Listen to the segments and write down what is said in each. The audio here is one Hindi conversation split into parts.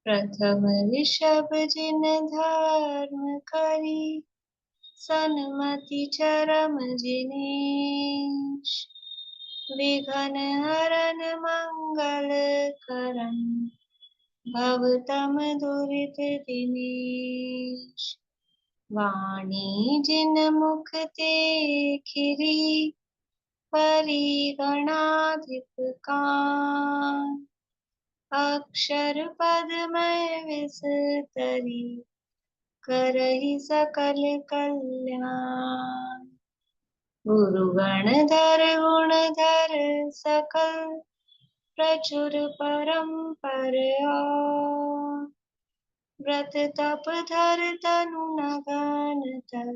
प्रथम ऋषभ जिन धर्म करी, सन्मति चरम जिनेश। विघ्न हरन मंगल करन, भवतम दुरित दिनेश। वाणी जिन मुख ते खिरी, परिगणाधिप कान। अक्षर पदमय विस्तरी, करहि सकल कल्याण। गुरु गणधर गुणधर सकल, प्रचुर परम्परा। व्रत तप धर तनु नगन तल,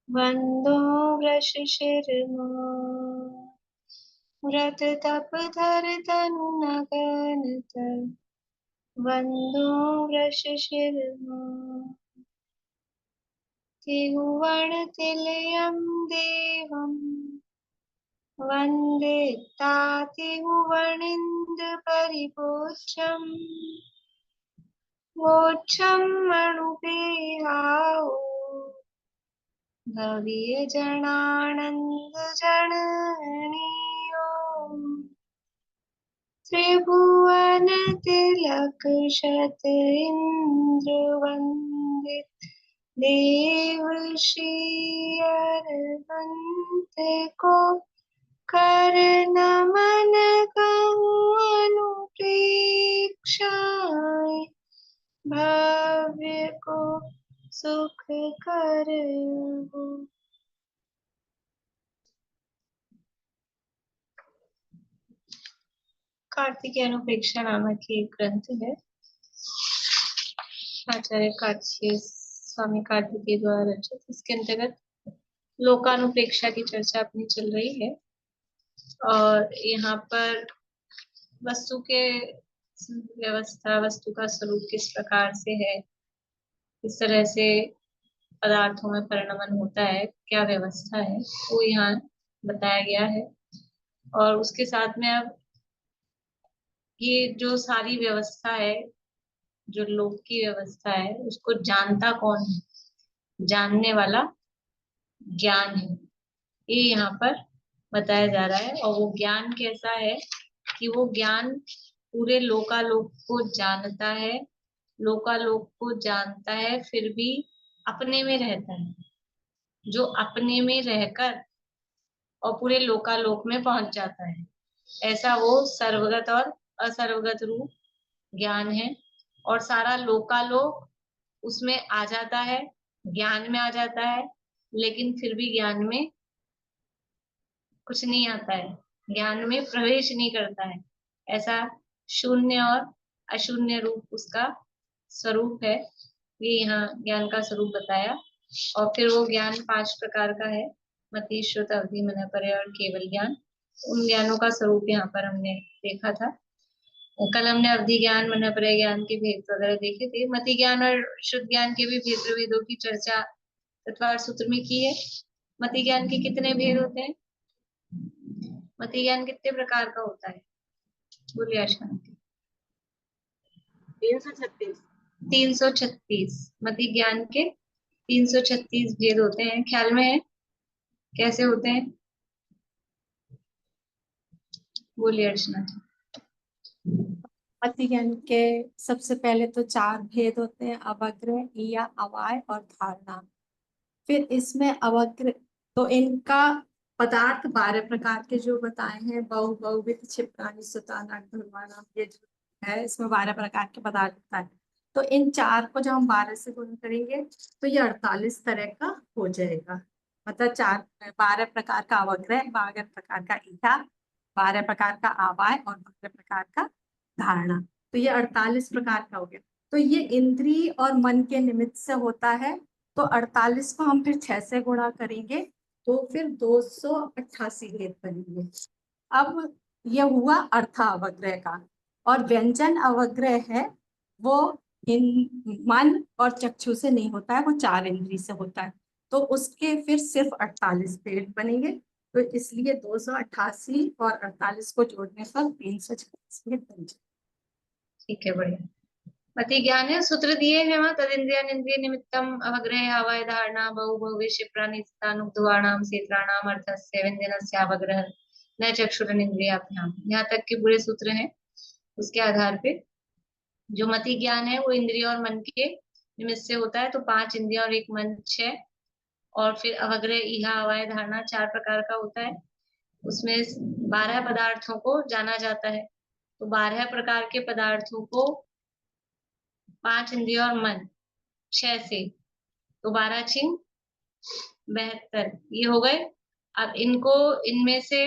बंदो वृष शिरमोर। व्रत तप धर तनु नगन तल, बंदो वृष शिरमोर। त्रिभुवन तिलयं देवं, वन्दे तातिभुवनिन्द परिपोषम्। मोक्षं मणुपेहाओ, भव्य जनानंद जननीयो। त्रिभुवन तिलक शत इंद्र वंदित, देव श्री अरहंत को। कर नमन कहूँ अनुप्रेक्षाएं, भव्य को सुख करहु। कार्तिकेय अनुप्रेक्षा नामक एक ग्रंथ है। आचार्य कार्तिकेय स्वामी कार्तिकेय द्वारा रचित। इसके अंतर्गत लोकानुप्रेक्षा की चर्चा अपनी चल रही है और यहाँ पर वस्तु के व्यवस्था, वस्तु का स्वरूप किस प्रकार से है, किस तरह से पदार्थों में परिणमन होता है, क्या व्यवस्था है, वो यहाँ बताया गया है। और उसके साथ में अब ये जो सारी व्यवस्था है, जो लोक की व्यवस्था है, उसको जानता कौन है, जानने वाला ज्ञान है, ये यहाँ पर बताया जा रहा है। और वो ज्ञान कैसा है कि वो ज्ञान पूरे लोकालोक को जानता है, लोकालोक को जानता है, फिर भी अपने में रहता है। जो अपने में रहकर और पूरे लोकालोक में पहुंच जाता है, ऐसा वो सर्वगत और असर्वगत रूप ज्ञान है। और सारा लोकालोक उसमें आ जाता है, ज्ञान में आ जाता है, लेकिन फिर भी ज्ञान में कुछ नहीं आता है, ज्ञान में प्रवेश नहीं करता है। ऐसा शून्य और अशून्य रूप उसका स्वरूप है। ये यहाँ ज्ञान का स्वरूप बताया। और फिर वो ज्ञान 5 प्रकार का है, मति, श्रुत, अवधि, मन, परय और केवल ज्ञान। उन ज्ञानों का स्वरूप यहाँ पर हमने देखा था। कल हमने अवधि ज्ञान, मन, परय ज्ञान के भेद वगैरह देखे थे। मति ज्ञान और शुद्ध ज्ञान के भी भेद प्रभेदों की चर्चा तत्वार सूत्र में की है। मति ज्ञान के कितने भेद होते हैं? मति ज्ञान कितने प्रकार का होता है? बोलिए शांति। 336 मति ज्ञान के 336 भेद होते हैं। ख्याल में है कैसे होते हैं? बोलिए अर्चना। मति ज्ञान के सबसे पहले तो 4 भेद होते हैं, अवग्र, इया, अवाय और धारणा। फिर इसमें अवग्र तो इनका पदार्थ 12 प्रकार के जो बताए हैं, बहु, बहुविध, क्षिप्राणि, सुताना, धर्माना, ये जो है इसमें 12 प्रकार के पदार्थ बताए। तो इन 4 को जब हम 12 से गुण करेंगे तो ये 48 तरह का हो जाएगा। मतलब 12 प्रकार का अवग्रह, 12 प्रकार का इया, 12 प्रकार का आवाय और 12 प्रकार का धारणा। तो ये 48 प्रकार का हो गया। तो ये इंद्रिय और मन के निमित्त से होता है। तो 48 को हम फिर 6 से गुणा करेंगे तो फिर 288 भेद बनेंगे। अब यह हुआ अर्थ अवग्रह का। और व्यंजन अवग्रह है वो इन मन और चक्षु से नहीं होता है, वो 4 इंद्रिय से होता है। तो उसके फिर सिर्फ 48 भेद बनेंगे। तो इसलिए 288 और 48 को जोड़ने पर 346 भेद बन जाए। ठीक है, बढ़िया। मति ज्ञान है, सूत्र दिए हैं वहां, तद इंद्रिया इंद्रिय निमित्तम अवग्रह हवाय धारणा बहु भविष्य प्राणितानुद्वाणाम क्षेत्राणाम अर्थस्य व्यंजनस्य अवग्रह न चक्षुरन इंद्रियाभ्याम। यहाँ तक के पूरे सूत्र हैं। उसके आधार पे जो मति ज्ञान है वो इंद्रिय और मन के निमित्त से होता है, तो 5 इंद्रिय और 1 मन 6। और फिर अवग्रह इहा हवाय धारणा 4 प्रकार का होता है। उसमें 12 पदार्थों को जाना जाता है। तो 12 प्रकार के पदार्थों को 5 इंद्रिय और मन 6 से, तो 12 छिंग 72 ये हो गए। अब इनको, इनमें से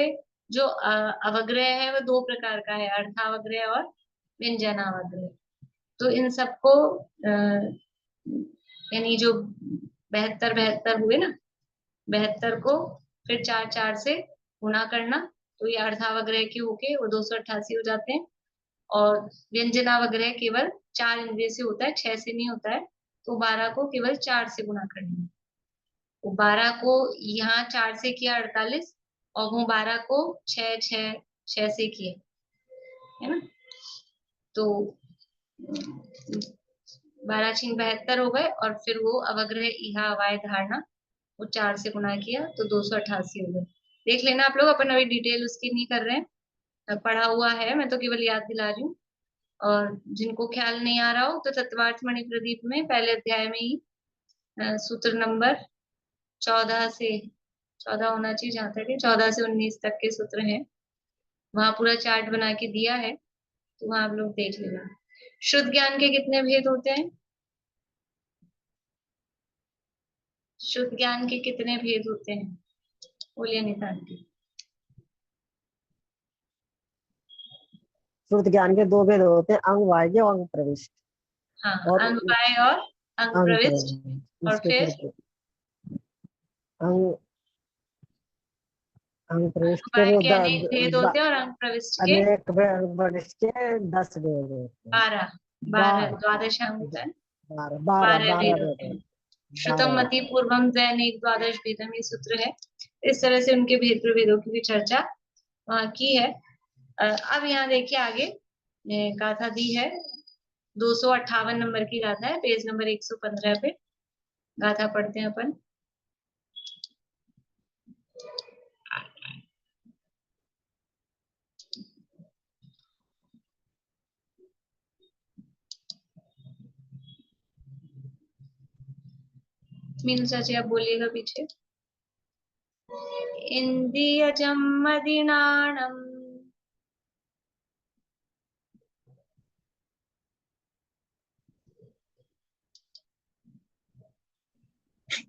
जो अवग्रह है वो 2 प्रकार का है, अर्थावग्रह और व्यंजनावग्रह। तो इन सबको यानी जो 72 72 हुए ना, 72 को फिर 4 4 से गुणा करना, तो ये अर्थावग्रह के होके वो 288 हो जाते हैं। और व्यंजनावग्रह केवल 4 इंद्रिय से होता है, 6 से नहीं होता है। तो 12 को केवल 4 से गुणा करना। तो 12 को यहाँ 4 से किया 48, और वो 12 को 6 6 6 से किए, है ना। तो 12 छिंग 72 हो गए। और फिर वो अवग्रह इहा अवाय धारणा वो 4 से गुणा किया, तो 288 हो गए। देख लेना आप लोग, अपन अभी डिटेल उसकी नहीं कर रहे हैं, पढ़ा हुआ है, मैं तो केवल याद दिला रही हूँ। और जिनको ख्याल नहीं आ रहा हो तो तत्वार्थ मणि प्रदीप में पहले अध्याय में ही सूत्र नंबर 14 से 14 होना चाहिए, जहां तक है 14 से 19 तक के सूत्र हैं, वहां पूरा चार्ट बना के दिया है, तो वहां आप लोग देख लेना। शुद्ध ज्ञान के कितने भेद होते हैं? शुद्ध ज्ञान के कितने भेद होते हैं? बोलिए नितांती। श्रुत ज्ञान के 2 भेद होते हैं, अंग बाह्य और अंग प्रविष्ट। हाँ, और अंग बाह्य और अंग अंग प्रविष्ट। प्रविष्ट और इसके फिर फिर अंग अंग अंग प्रविष्ट के बाह्य वो के अनेक भेद होते हैं और अंग प्रविष्ट के अनेक प्रविष्ट के 10 भेद होते हैं। 12 12 द्वादश अंग होता है, 12 12 भेद होते भेद हैं। होते श्रुतम मति पूर्वम दैनिक द्वादश भेदम, ये सूत्र है। इस तरह से उनके भेद प्रभेदों की भी चर्चा की है। अब यहाँ देखिए आगे गाथा दी है, 258 नंबर की गाथा है, पेज नंबर 115 पे गाथा पढ़ते हैं अपन। मीनू चाची आप बोलिएगा पीछे। इंद्रियजम मदिनाणम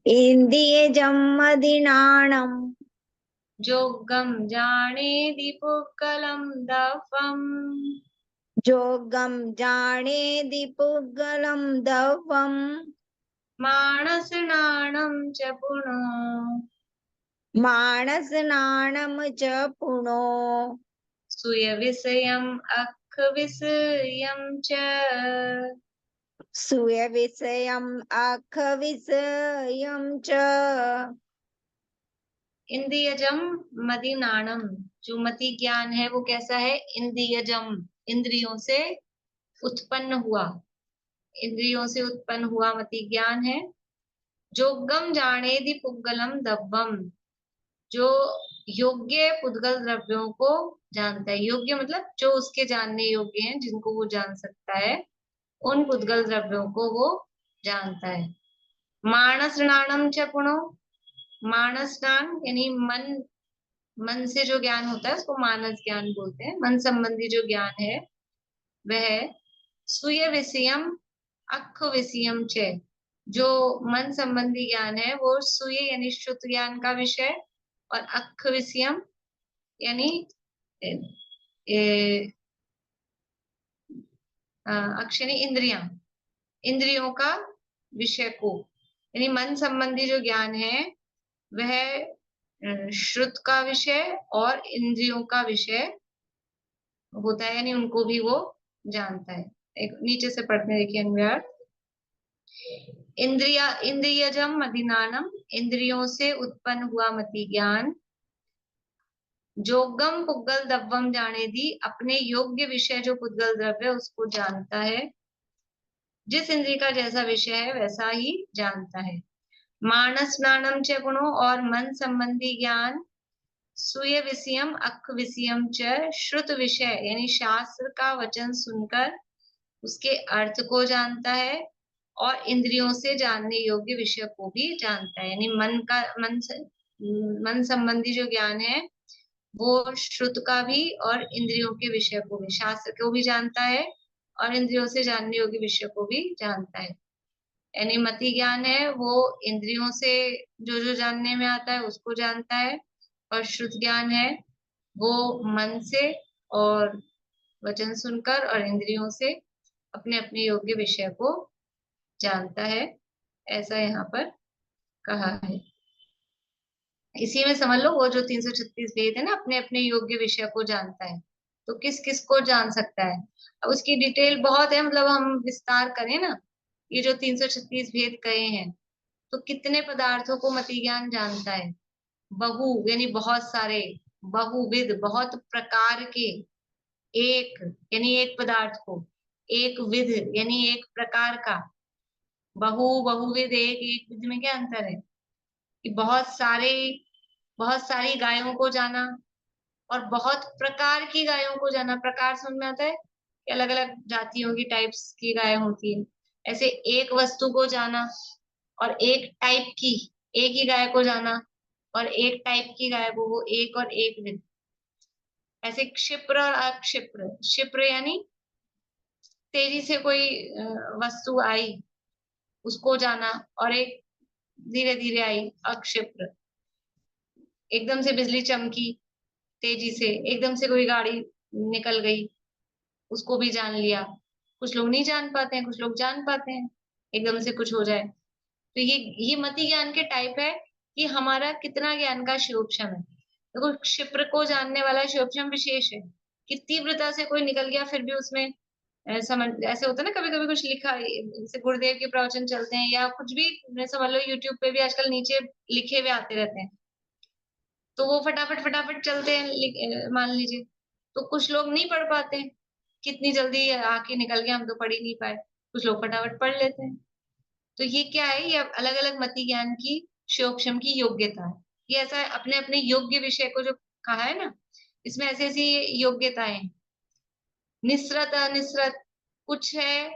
इंद्रियजम मदिनाणम जोगम जाने दीपुकलम दफम जोगम जाने दिपुगलम दवम मानसनाणम च पुनो मानसनाणम च पुनो सूय विषयम अख विषयम च सूय विषयम अख विषयम च इंद्रियजम मदिनाणम, जो मति ज्ञान है वो कैसा है? इंद्रियजम, इंद्रियों से उत्पन्न हुआ, इंद्रियों से उत्पन्न हुआ मति ज्ञान है। जोगम जाने दी पुद्गलम दब्बम, जो योग्य पुद्गल द्रव्यों को जानता है। योग्य मतलब जो उसके जानने योग्य हैं, जिनको वो जान सकता है, उन पुद्गल द्रव्यों को वो जानता है। मानस नाणम च पुनो, मानस ज्ञान यानी मन, मन से जो ज्ञान होता है उसको मानस ज्ञान बोलते हैं। मन संबंधी जो ज्ञान है वह सुय विषयम अख विषयम च, जो मन संबंधी ज्ञान है वो सुय यानी श्रुत ज्ञान का विषय, और अख विषयम यानी अक्षर इंद्रिया, इंद्रियों का विषय को, यानी मन संबंधी जो ज्ञान है वह श्रुत का विषय और इंद्रियों का विषय होता है, यानी उनको भी वो जानता है। एक नीचे से पढ़ते हैं, देखिए अन्वय। इंद्रिया इंद्रियजम मदिनानम, इंद्रियों से उत्पन्न हुआ मति ज्ञान। जोगम पुद्गल द्रव्यम जाने दी, अपने योग्य विषय जो पुद्गल द्रव्य उसको जानता है। जिस इंद्रिय का जैसा विषय है वैसा ही जानता है। मानस स्नानम च गुणो, और मन संबंधी ज्ञान सूय विषयम अख विषयम च, श्रुत विषय यानी शास्त्र का वचन सुनकर उसके अर्थ को जानता है, और इंद्रियों से जानने योग्य विषय को भी जानता है। यानी मन संबंधी जो ज्ञान है वो श्रुत का भी और इंद्रियों के विषय को भी, शास्त्र को भी जानता है और इंद्रियों से जानने योग्य विषय को भी जानता है। यानी मति ज्ञान है वो इंद्रियों से जो जो जानने में आता है उसको जानता है, और श्रुत ज्ञान है वो मन से और वचन सुनकर और इंद्रियों से अपने अपने योग्य विषय को जानता है। ऐसा यहाँ पर कहा है। इसी में समझ लो वो जो 336 वेद है ना, अपने अपने योग्य विषय को जानता है। तो किस किस को जान सकता है, अब उसकी डिटेल बहुत है, मतलब हम विस्तार करें ना, ये जो 336 भेद कहे हैं, तो कितने पदार्थों को मति ज्ञान जानता है। बहु यानी बहुत सारे, बहुविध बहुत प्रकार के, एक यानी एक पदार्थ को, एक विध यानी एक प्रकार का, बहुविध एक विध में क्या अंतर है कि बहुत सारी गायों को जाना और बहुत प्रकार की गायों को जाना। प्रकार समझ में आता है कि अलग अलग जातियों की, टाइप्स की गाय होती है। ऐसे एक वस्तु को जाना और एक टाइप की, एक ही गाय को जाना और एक टाइप की गाय को, वो एक और एक विध। ऐसे क्षिप्र और अक्षिप्र, क्षिप्र यानी तेजी से कोई वस्तु आई उसको जाना, और एक धीरे धीरे आई अक्षिप्र। एकदम से बिजली चमकी तेजी से, एकदम से कोई गाड़ी निकल गई उसको भी जान लिया। कुछ लोग नहीं जान पाते हैं, कुछ लोग जान पाते हैं, एकदम से कुछ हो जाए। तो ये मति ज्ञान के टाइप है कि हमारा कितना ज्ञान का क्षोभक्षम है। देखो क्षिप्र को जानने वाला क्षोभक्षम विशेष है कि तीव्रता से कोई निकल गया फिर भी उसमें समझ, ऐसे होता है ना, कभी कभी कुछ लिखा, जैसे गुरुदेव के प्रवचन चलते हैं या कुछ भी समझ लो, यूट्यूब पे भी आजकल नीचे लिखे हुए आते रहते हैं, तो वो फटाफट फटाफट चलते हैं, मान लीजिए। तो कुछ लोग नहीं पढ़ पाते हैं, कितनी जल्दी आके निकल गया, हम तो पढ़ ही नहीं पाए। कुछ लोग फटाफट पढ़ लेते हैं। तो ये क्या है, ये अलग अलग मति ज्ञान की क्षोभक्षम की योग्यता है। ये ऐसा है, अपने अपने योग्य विषय को जो कहा है ना, इसमें ऐसी ऐसी योग्यताएं। निस्रत अनिस्रत, कुछ है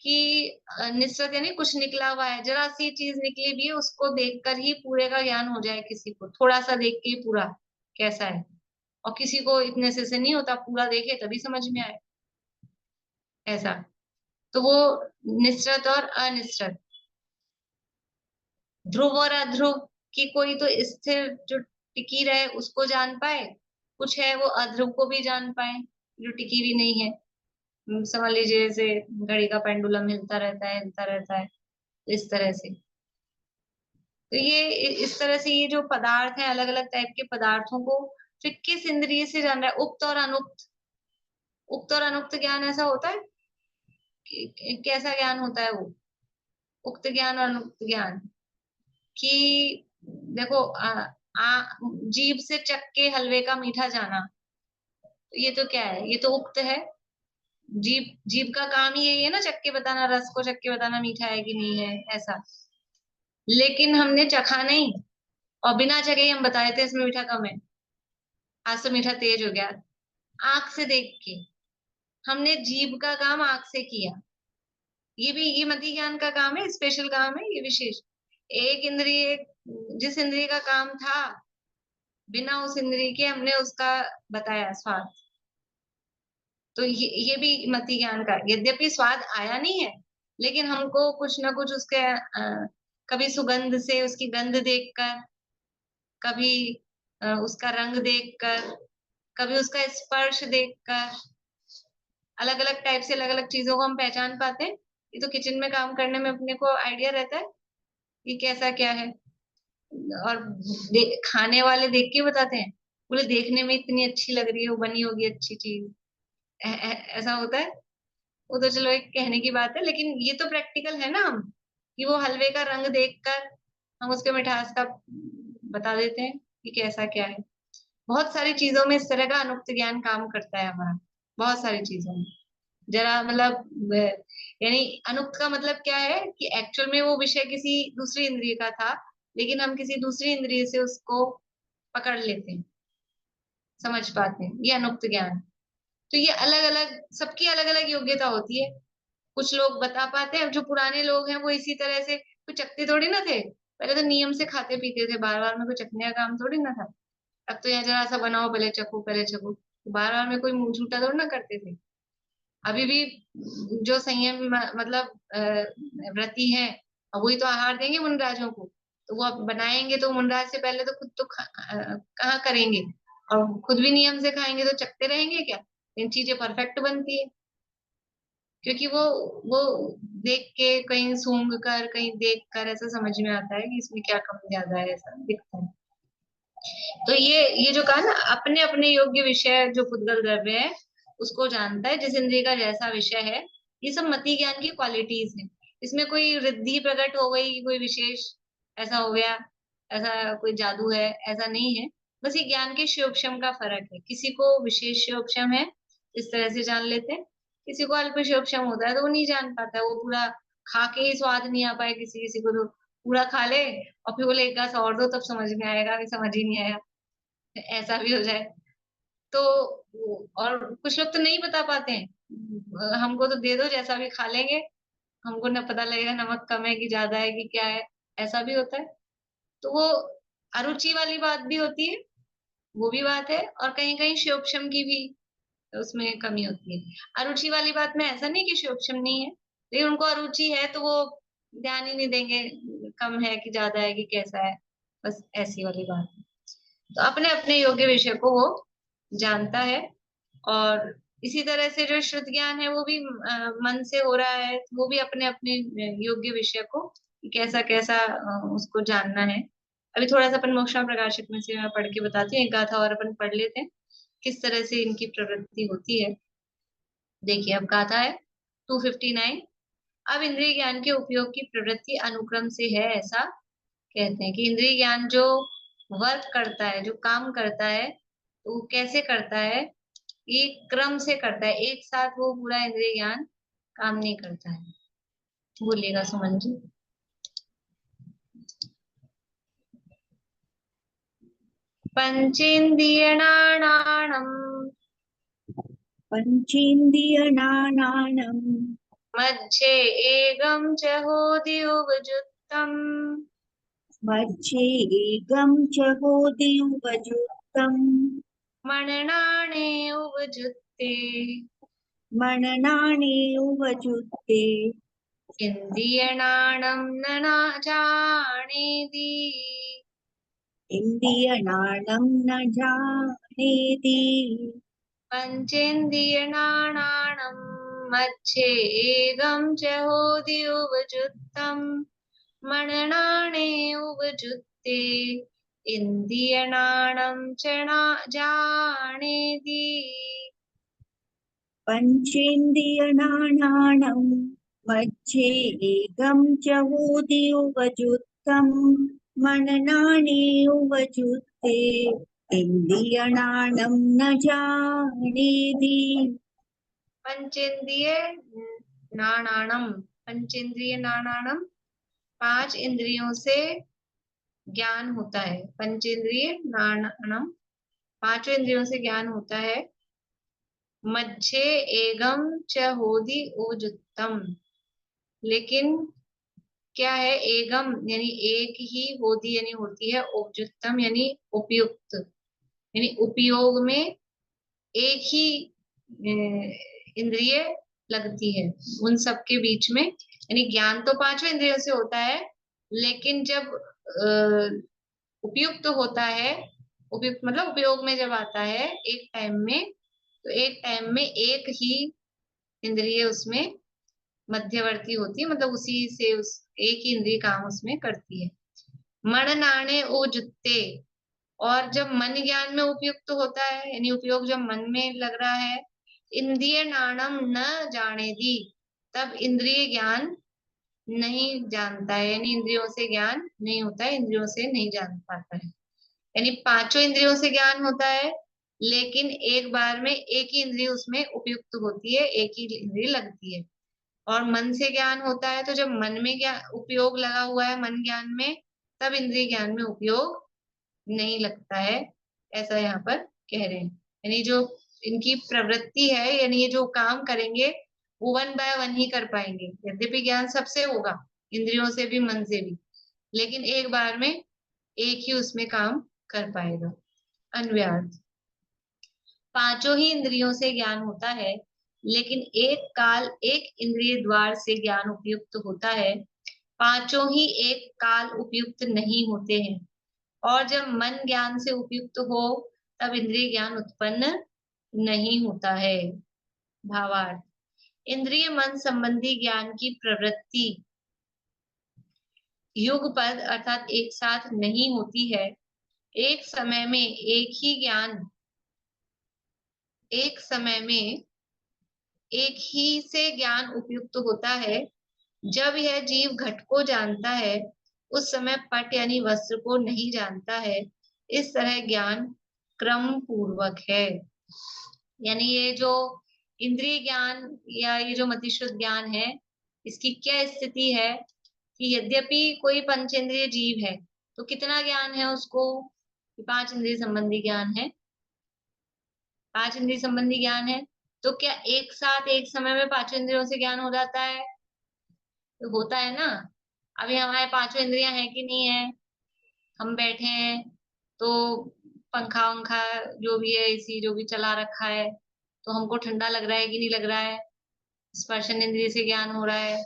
कि निस्रत यानी कुछ निकला हुआ है, जरा सी चीज निकली भी है उसको देखकर ही पूरे का ज्ञान हो जाए, किसी को थोड़ा सा देख के ही पूरा कैसा है, और किसी को इतने से नहीं होता, पूरा देखे तभी समझ में आए, ऐसा। तो वो निस्रत और अनिस्रत। ध्रुव और अध्रुव, कि कोई तो स्थिर जो टिकी रहे उसको जान पाए, कुछ है वो अध्रुव को भी जान पाए जो टिकी भी नहीं है। समझ लीजिए जैसे घड़ी का पेंडुलम हिलता रहता है, हिलता रहता है, तो इस तरह से। तो ये इस तरह से ये जो पदार्थ है, अलग अलग टाइप के पदार्थों को फिर किस इंद्रिय से जान रहा है। उक्त और अनुक्त, उक्त और अनुक्त ज्ञान ऐसा होता है कैसा ज्ञान होता है वो, उक्त ज्ञान और अनुक्त ज्ञान, कि देखो जीभ से चख के हलवे का मीठा जाना, तो ये तो क्या है, ये तो उक्त है। जीभ जीभ का काम ही यही है ना, चख के बताना, रस को चख के बताना मीठा है कि नहीं है, ऐसा। लेकिन हमने चखा नहीं और बिना चखे ही हम बता देते इसमें मीठा कम है, आज तो मीठा तेज हो गया। आंख से देख के हमने जीभ का काम आंख से किया। ये भी ये मति ज्ञान का काम है, स्पेशल काम है ये, विशेष। एक इंद्रिय, जिस इंद्रिय का काम था बिना उस इंद्रिय के हमने उसका बताया स्वाद। तो ये भी मति ज्ञान का, यद्यपि स्वाद आया नहीं है लेकिन हमको कुछ ना कुछ उसके कभी सुगंध से उसकी गंध देखकर, कभी उसका रंग देखकर, कभी उसका स्पर्श देखकर, अलग अलग टाइप से अलग अलग चीजों को हम पहचान पाते हैं। ये तो किचन में काम करने में अपने को आइडिया रहता है कि कैसा क्या है, और खाने वाले देख के बताते हैं, बोले देखने में इतनी अच्छी लग रही है, वो बनी होगी अच्छी चीज, ऐसा होता है। वो तो चलो एक कहने की बात है, लेकिन ये तो प्रैक्टिकल है ना, हम कि वो हलवे का रंग देखकर हम उसके मिठास का बता देते हैं कि कैसा क्या है। बहुत सारी चीजों में इस तरह का अनुक्त ज्ञान काम करता है हमारा, बहुत सारी चीजों में। जरा मतलब यानी अनुक्त का मतलब क्या है कि एक्चुअल में वो विषय किसी दूसरी इंद्रिय का था, लेकिन हम किसी दूसरी इंद्रिय से उसको पकड़ लेते हैं, समझ पाते हैं, ये अनुक्त ज्ञान। तो ये अलग अलग, सबकी अलग अलग योग्यता होती है। कुछ लोग बता पाते हैं, जो पुराने लोग हैं वो इसी तरह से, कुछ चखते थोड़ी ना थे, पहले तो नियम से खाते पीते थे, बार बार में कोई चखने का काम थोड़ी ना था। अब तो यहाँ जरा सा बनाओ, पहले चखो पहले चखो, बार बार में कोई मुंह झूठा थोड़ी ना करते थे। अभी भी जो संयम मतलब व्रती हैं, अब वही तो आहार देंगे मुनराजों को, तो वो अब बनाएंगे तो मुनराज से पहले तो खुद तो कहाँ करेंगे, और खुद भी नियम से खाएंगे तो चखते रहेंगे क्या? इन चीजें परफेक्ट बनती है, क्योंकि वो देख के, कहीं सूंघ कर, कहीं देख कर ऐसा समझ में आता है कि इसमें क्या कम ज्यादा है, ऐसा दिखता है। तो ये जो कहा ना, अपने अपने योग्य विषय जो पुद्गल द्रव्य है उसको जानता है, जिस इंद्रिय का जैसा विषय है। ये सब मति ज्ञान की क्वालिटीज है। इसमें कोई रिद्धि प्रकट हो गई, कोई विशेष ऐसा हो गया, ऐसा कोई जादू है, ऐसा नहीं है। बस ये ज्ञान के शोभशम का फर्क है। किसी को विशेष शोभशम है, इस तरह से जान लेते हैं। किसी को अल्प शोभशम होता है तो वो नहीं जान पाता, वो पूरा खा के ही स्वाद नहीं आ पाए, किसी किसी को तो पूरा खा ले और फिर बोले एक गिलास और दो तब समझ में आएगा, अभी समझ ही नहीं आया, ऐसा भी हो जाए। तो और कुछ लोग तो नहीं बता पाते हैं, हमको तो दे दो जैसा भी खा लेंगे, हमको न पता लगेगा नमक कम है कि ज्यादा है कि क्या है, ऐसा भी होता है। तो वो अरुचि वाली बात भी होती है, वो भी बात है, और कहीं कहीं शोभशम की भी उसमें कमी होती है। अरुचि वाली बात में ऐसा नहीं कि शोभशम नहीं है, लेकिन उनको अरुचि है तो वो ध्यान ही नहीं देंगे कम है कि ज्यादा है कि कैसा है, बस ऐसी वाली बात है। तो अपने अपने योग्य विषय को वो जानता है। और इसी तरह से जो शुद्ध ज्ञान है वो भी मन से हो रहा है, तो वो भी अपने अपने योग्य विषय को कैसा कैसा उसको जानना है। अभी थोड़ा सा अपन मोक्षा प्रकाशक में से मैं पढ़ के बताती हूँ, एक गाथा और अपन पढ़ लेते हैं किस तरह से इनकी प्रवृत्ति होती है। देखिए अब गाथा है 259। अब इंद्रिय ज्ञान के उपयोग की प्रवृत्ति अनुक्रम से है, ऐसा कहते हैं कि इंद्रिय ज्ञान जो वर्क करता है, जो काम करता है, तो वो कैसे करता है, एक क्रम से करता है, एक साथ वो पूरा इंद्रिय ज्ञान काम नहीं करता है। बोलिएगा सुमन जी। पंचेन्द्रियणानाम् पञ्चेन्द्रियणानाम् मध्ये एकं च होदियुवजुत्तम् मध्ये एकं च होदियुवजुत्तम् मणनाणे उपजुत्ते मननानि उवजुत्ते इन्द्रियणाणं न जानेति इन्द्रियणानं न जानेति पंचेन्द्रियणानां मध्ये एकं च होदियुवजुत्तम् मणनाणे उपजुत्ते इन्द्रियणाणं च जानेति। पञ्चेन्द्रियणानां मध्ये एकं च होदियुवजुत्तं मननानि उवजुत्ते इन्द्रियणानं न जानेति। पंचेन्द्रिय नाणाणम, पंचेन्द्रिय नाणाणम, पांच इंद्रियों से ज्ञान होता है। पंचेन्द्रिय नाणाणम, पांचों इंद्रियों से ज्ञान होता है। मध्य एगम च होदि ओजुत्तम, लेकिन क्या है, एगम यानी एक ही, होदी यानी होती है, उपजुत्तम यानी उपयुक्त, यानी उपयोग में एक ही इंद्रिय लगती है उन सब के बीच में। यानी ज्ञान तो पांचों इंद्रियों से होता है, लेकिन जब उपयुक्त होता है, उपयुक्त मतलब उपयोग में जब आता है एक टाइम में, तो एक टाइम में एक ही इंद्रिय उसमें मध्यवर्ती होती है, मतलब उसी से उस एक ही इंद्रिय काम उसमें करती है। मन नाणे ओ जुत्ते, और जब मन ज्ञान में उपयुक्त होता है, यानी उपयोग जब मन में लग रहा है, इंद्रिय नाणम न जाने दी, तब इंद्रिय ज्ञान नहीं जानता है, यानी इंद्रियों से ज्ञान नहीं होता है, इंद्रियों से नहीं जान पाता है। यानी पांचों इंद्रियों से ज्ञान होता है, लेकिन एक बार में एक ही इंद्रिय उसमें उपयुक्त होती है, एक ही इंद्रिय लगती है। और मन से ज्ञान होता है, तो जब मन में ज्ञान उपयोग लगा हुआ है मन ज्ञान में, तब इंद्रिय ज्ञान में उपयोग नहीं लगता है, ऐसा यहाँ पर कह रहे हैं। यानी जो इनकी प्रवृत्ति है, यानी ये जो काम करेंगे वो 1 बाय 1 ही कर पाएंगे। यद्यपि ज्ञान सबसे होगा, इंद्रियों से भी मन से भी, लेकिन एक बार में एक ही उसमें काम कर पाएगा। अन्व्यार्थ, पांचों ही इंद्रियों से ज्ञान होता है, लेकिन एक काल एक इंद्रिय द्वार से ज्ञान उपयुक्त होता है, पांचों ही एक काल उपयुक्त नहीं होते हैं। और जब मन ज्ञान से उपयुक्त हो तब इंद्रिय ज्ञान उत्पन्न नहीं होता है। भावार्थ, इंद्रिय मन संबंधी ज्ञान की प्रवृत्ति युगपद अर्थात एक साथ नहीं होती है। एक समय में एक ही ज्ञान, एक समय में एक ही से ज्ञान उपयुक्त होता है। जब यह जीव घट को जानता है, उस समय पट यानी वस्त्र को नहीं जानता है। इस तरह ज्ञान क्रम पूर्वक है। यानी ये जो इंद्रिय ज्ञान या ये जो मतिशुद्ध ज्ञान है, इसकी क्या स्थिति है कि यद्यपि कोई पंचेंद्रिय जीव है, तो कितना ज्ञान है उसको? 5 इंद्रिय संबंधी ज्ञान है, 5 इंद्रिय संबंधी ज्ञान है। तो क्या एक साथ एक समय में 5 इंद्रियों से ज्ञान हो जाता है? तो होता है ना। अभी हमारे 5 इंद्रियां हैं कि नहीं है? हम बैठे हैं तो पंखा वंखा जो भी है, एसी जो भी चला रखा है, तो हमको ठंडा लग रहा है कि नहीं लग रहा है? स्पर्शन इंद्रिय से ज्ञान हो रहा है।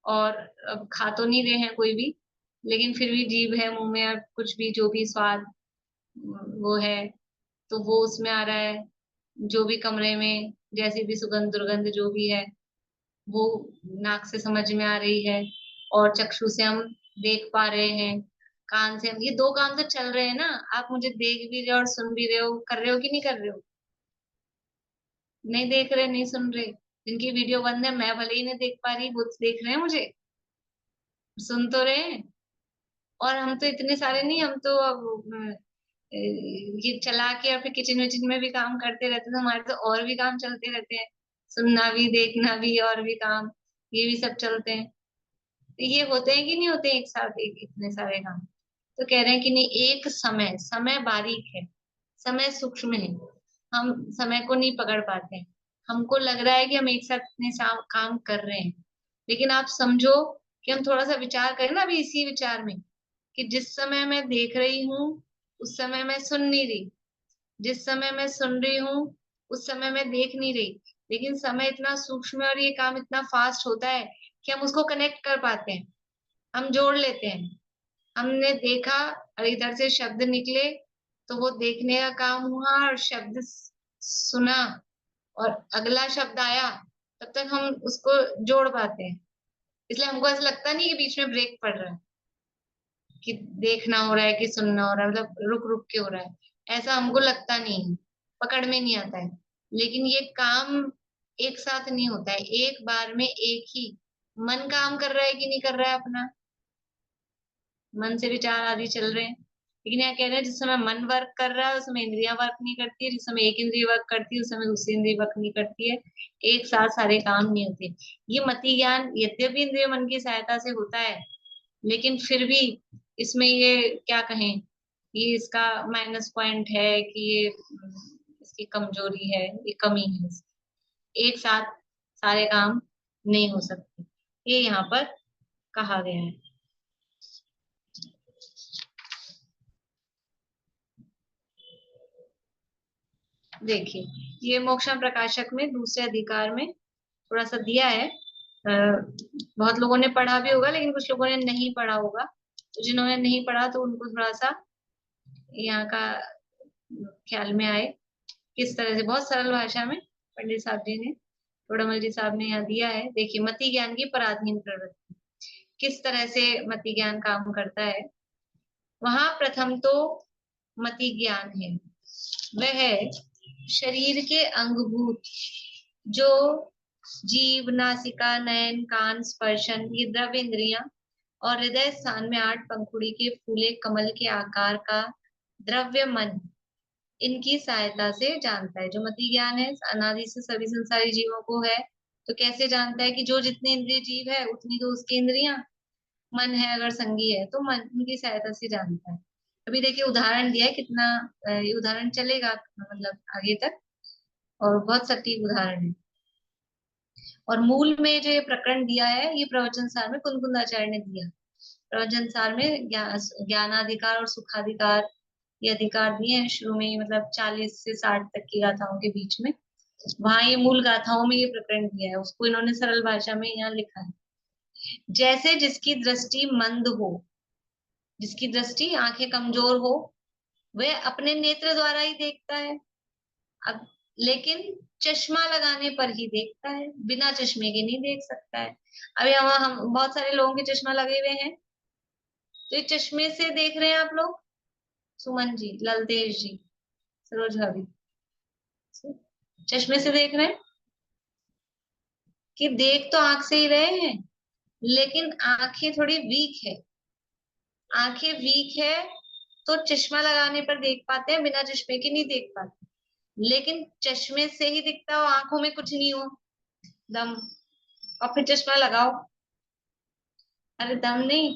और अब खा तो नहीं रहे हैं कोई भी, लेकिन फिर भी जीभ है मुंह में, और कुछ भी जो भी स्वाद वो है, तो वो उसमें आ रहा है। जो भी कमरे में जैसी भी सुगंध दुर्गंध जो भी है, वो नाक से समझ में आ रही है, और चक्षु से हम देख पा रहे हैं, कान से हम, ये 2 काम तो चल रहे हैं ना। आप मुझे देख भी रहे हो और सुन भी रहे हो, कर रहे हो कि नहीं कर रहे हो? नहीं देख रहे, नहीं सुन रहे। जिनकी वीडियो बंद है, मैं भले ही नहीं देख पा रही, वो तो देख रहे हैं मुझे, सुन तो रहे हैं। और हम तो इतने सारे नहीं, हम तो अब ये चला के और फिर किचन विचन में भी काम करते रहते, तो हमारे तो और भी काम चलते रहते हैं, सुनना भी देखना भी और भी काम, ये भी सब चलते हैं। तो ये होते हैं कि नहीं होते एक साथ एक इतने सारे काम? तो कह रहे हैं कि नहीं, एक समय, समय बारीक है, समय सूक्ष्म है, हम समय को नहीं पकड़ पाते हैं। हमको लग रहा है कि हम एक साथ इतने काम कर रहे हैं, लेकिन आप समझो कि हम थोड़ा सा विचार करें ना अभी इसी विचार में, कि जिस समय मैं देख रही हूँ उस समय मैं सुन नहीं रही, जिस समय मैं सुन रही हूँ उस समय मैं देख नहीं रही। लेकिन समय इतना सूक्ष्म है और ये काम इतना फास्ट होता है कि हम उसको कनेक्ट कर पाते हैं, हम जोड़ लेते हैं। हमने देखा और इधर से शब्द निकले, तो वो देखने का काम हुआ, और शब्द सुना और अगला शब्द आया, तब तक हम उसको जोड़ पाते हैं। इसलिए हमको ऐसा लगता नहीं कि बीच में ब्रेक पड़ रहा है, कि देखना हो रहा है कि सुनना हो रहा है, मतलब रुक रुक के हो रहा है, ऐसा हमको लगता नहीं है, पकड़ में नहीं आता है। लेकिन ये काम एक साथ नहीं होता है, एक बार में एक ही। मन काम कर रहा है कि नहीं कर रहा है अपना? मन से विचार आदि चल रहे हैं, लेकिन यहाँ कह रहे हैं जिस समय मन वर्क कर रहा है उस समय इंद्रियां वर्क नहीं करती है, जिस समय एक इंद्रिय वर्क करती है उस समय दूसरी इंद्रिय वर्क नहीं करती है। एक साथ सारे काम नहीं होते। ये मति ज्ञान यद्यपि इंद्रिय मन की सहायता से होता है, लेकिन फिर भी इसमें ये क्या कहें, ये इसका माइनस पॉइंट है कि ये इसकी कमजोरी है, ये कमी है इसकी। एक साथ सारे काम नहीं हो सकते, ये यहाँ पर कहा गया है। देखिए, ये मोक्षम प्रकाशक में दूसरे अधिकार में थोड़ा सा दिया है। बहुत लोगों ने पढ़ा भी होगा, लेकिन कुछ लोगों ने नहीं पढ़ा होगा, तो जिन्होंने नहीं पढ़ा तो उनको थोड़ा सा यहाँ का ख्याल में आए किस तरह से, बहुत सरल भाषा में पंडित साहब जी ने, थोड़ामल जी साहब ने यहाँ दिया है। देखिए, मति ज्ञान की पराधीन प्रवृत्ति, किस तरह से मति ज्ञान काम करता है। वहां प्रथम तो मति ज्ञान है, वह शरीर के अंगभूत जो जीव, नासिका, नयन, कान, स्पर्शन, ये द्रव्य इंद्रियां, और हृदय स्थान में 8 पंखुड़ी के फूले कमल के आकार का द्रव्य मन, इनकी सहायता से जानता है। जो मति ज्ञान है अनादि से सभी संसारी जीवों को है, तो कैसे जानता है कि जो जितने इंद्रिय जीव है उतनी तो उसकी इंद्रियां, मन है अगर संगी है तो मन की सहायता से जानता है। अभी देखिए उदाहरण दिया है कितना, ये उदाहरण चलेगा मतलब आगे तक, और बहुत सटीक उदाहरण है। और मूल में जो ये प्रकरण दिया है ये प्रवचन सार में कुंदकुंदाचार्य ने दिया। प्रवचन सार में ज्ञानाधिकार और सुखाधिकार ये अधिकार दिए हैं शुरू में ही, मतलब 40 से 60 तक की गाथाओं के बीच में। वहां ये मूल गाथाओं में ये प्रकरण दिया है, उसको इन्होंने सरल भाषा में यहाँ लिखा है। जैसे जिसकी दृष्टि मंद हो, जिसकी दृष्टि आंखें कमजोर हो, वह अपने नेत्र द्वारा ही देखता है। अब लेकिन चश्मा लगाने पर ही देखता है, बिना चश्मे के नहीं देख सकता है। अभी हम बहुत सारे लोगों के चश्मा लगे हुए हैं, तो ये चश्मे से देख रहे हैं आप लोग, सुमन जी, ललतेश जी, सरोज भाभी, चश्मे से देख रहे हैं कि देख तो आंख से ही रहे हैं, लेकिन आंखें थोड़ी वीक है। आंखें वीक है तो चश्मा लगाने पर देख पाते हैं, बिना चश्मे के नहीं देख पाते। लेकिन चश्मे से ही दिखता हो, आंखों में कुछ नहीं हो, दम, और फिर चश्मा लगाओ, अरे दम नहीं,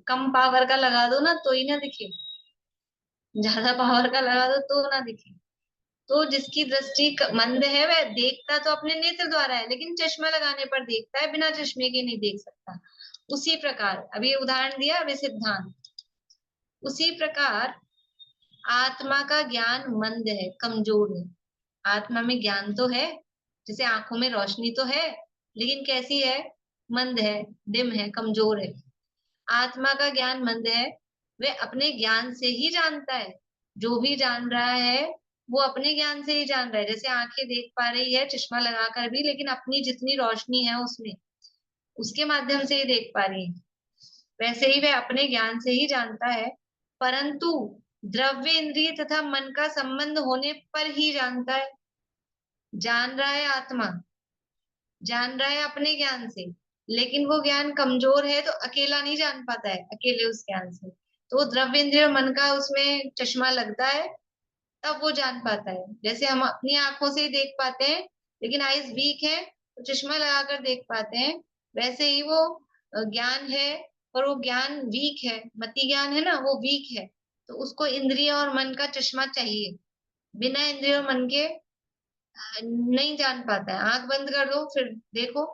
कम पावर का लगा दो ना तो ही ना दिखे, ज्यादा पावर का लगा दो तो ना दिखे। तो जिसकी दृष्टि मंद है वह देखता तो अपने नेत्र द्वारा है, लेकिन चश्मा लगाने पर देखता है, बिना चश्मे के नहीं देख सकता। उसी प्रकार अभी उदाहरण दिया, अभी सिद्धांत, उसी प्रकार आत्मा का ज्ञान मंद है, कमजोर है। आत्मा में ज्ञान तो है, जैसे आंखों में रोशनी तो है, लेकिन कैसी है, मंद है, डिम है, कमजोर है। आत्मा का ज्ञान मंद है, वह अपने ज्ञान से ही जानता है। जो भी जान रहा है वो अपने ज्ञान से ही जान रहा है। जैसे आंखें देख पा रही है चश्मा लगाकर भी, लेकिन अपनी जितनी रोशनी है उसमें, उसके माध्यम से ही देख पा रही है, वैसे ही वह अपने ज्ञान से ही जानता है। परंतु द्रव्य इंद्रिय तथा मन का संबंध होने पर ही जानता है। जान रहा है आत्मा, जान रहा है अपने ज्ञान से, लेकिन वो ज्ञान कमजोर है तो अकेला नहीं जान पाता है, अकेले उस ज्ञान से। तो द्रव्य इंद्रिय और मन का उसमें चश्मा लगता है, तब वो जान पाता है। जैसे हम अपनी आंखों से ही देख पाते हैं, लेकिन आईज वीक है तो चश्मा लगाकर देख पाते हैं, वैसे ही वो ज्ञान है, पर वो ज्ञान वीक है, मति ज्ञान है ना, वो वीक है, तो उसको इंद्रिय और मन का चश्मा चाहिए। बिना इंद्रिय और मन के नहीं जान पाता है। आंख बंद कर दो फिर देखो,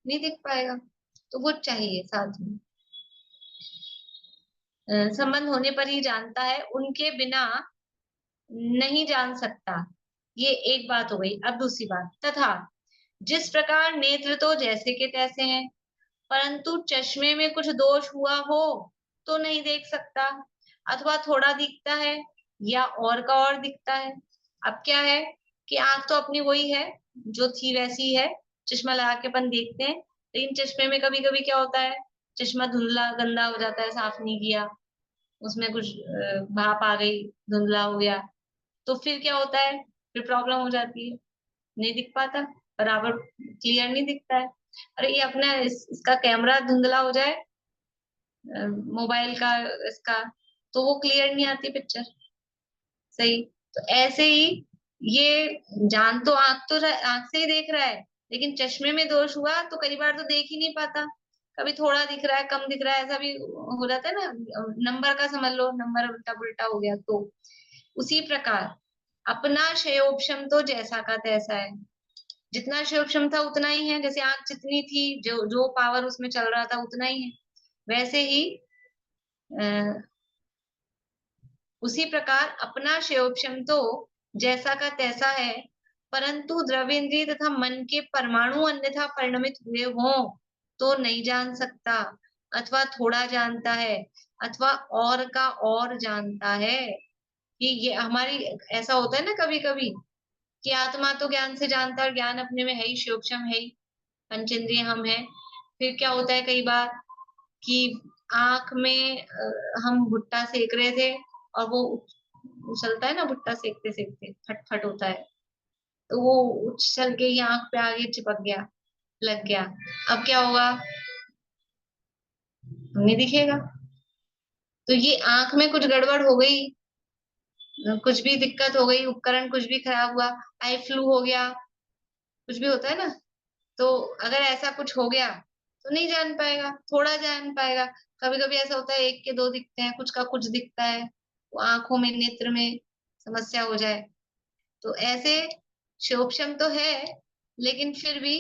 नहीं दिख पाएगा, तो वो चाहिए साथ में। संबंध होने पर ही जानता है, उनके बिना नहीं जान सकता। ये एक बात हो गई। अब दूसरी बात, तथा जिस प्रकार नेत्र तो जैसे के तैसे हैं, परंतु चश्मे में कुछ दोष हुआ हो तो नहीं देख सकता, अथवा थोड़ा दिखता है या और का और दिखता है। अब क्या है कि आंख तो अपनी वही है जो थी वैसी है, चश्मा लगा के अपन देखते हैं, लेकिन चश्मे में कभी कभी क्या होता है, चश्मा धुंधला गंदा हो जाता है, साफ नहीं किया, उसमें कुछ भाप आ गई, धुंधला हो गया, तो फिर क्या होता है, फिर प्रॉब्लम हो जाती है, नहीं दिख पाता, बराबर क्लियर नहीं दिखता है। अरे ये अपना इसका कैमरा धुंधला हो जाए मोबाइल का, इसका, तो वो क्लियर नहीं आती पिक्चर सही। तो ऐसे ही ये जान तो आंख से ही देख रहा है, लेकिन चश्मे में दोष हुआ तो कई बार तो देख ही नहीं पाता, कभी थोड़ा दिख रहा है, कम दिख रहा है, ऐसा भी हो जाता है ना। नंबर का समझ लो, नंबर उल्टा पुल्टा हो गया। तो उसी प्रकार अपना क्षयोपशम तो जैसा का तैसा है, जितना क्षयोपशम था उतना ही है, जैसे आंख जितनी थी, जो जो पावर उसमें चल रहा था उतना ही है, वैसे ही उसी प्रकार अपना क्षयोपशम तो जैसा का तैसा है, परंतु द्रव्येंद्रिय तथा मन के परमाणु अन्यथा परिणमित हुए हों तो नहीं जान सकता, अथवा थोड़ा जानता है, अथवा और का और जानता है। कि ये हमारी ऐसा होता है ना कभी कभी, कि आत्मा तो ज्ञान से जानता है और ज्ञान अपने में है ही, क्षयोपशम है ही, पंचेंद्रिय हम है। फिर क्या होता है कई बार कि आंख में हम भुट्टा सेक रहे थे और वो उछलता है ना, भुट्टा सेकते सेकते फट फट होता है, तो वो उछल के ही आंख पे आगे चिपक गया, लग गया। अब क्या होगा, नहीं दिखेगा। तो ये आंख में कुछ गड़बड़ हो गई, कुछ भी दिक्कत हो गई, उपकरण कुछ भी खराब हुआ, आई फ्लू हो गया, कुछ भी होता है ना, तो अगर ऐसा कुछ हो गया तो नहीं जान पाएगा, थोड़ा जान पाएगा। कभी कभी ऐसा होता है एक के दो दिखते हैं, कुछ का कुछ दिखता है, तो आंखों में, नेत्र में समस्या हो जाए। तो ऐसे शोभशम तो है, लेकिन फिर भी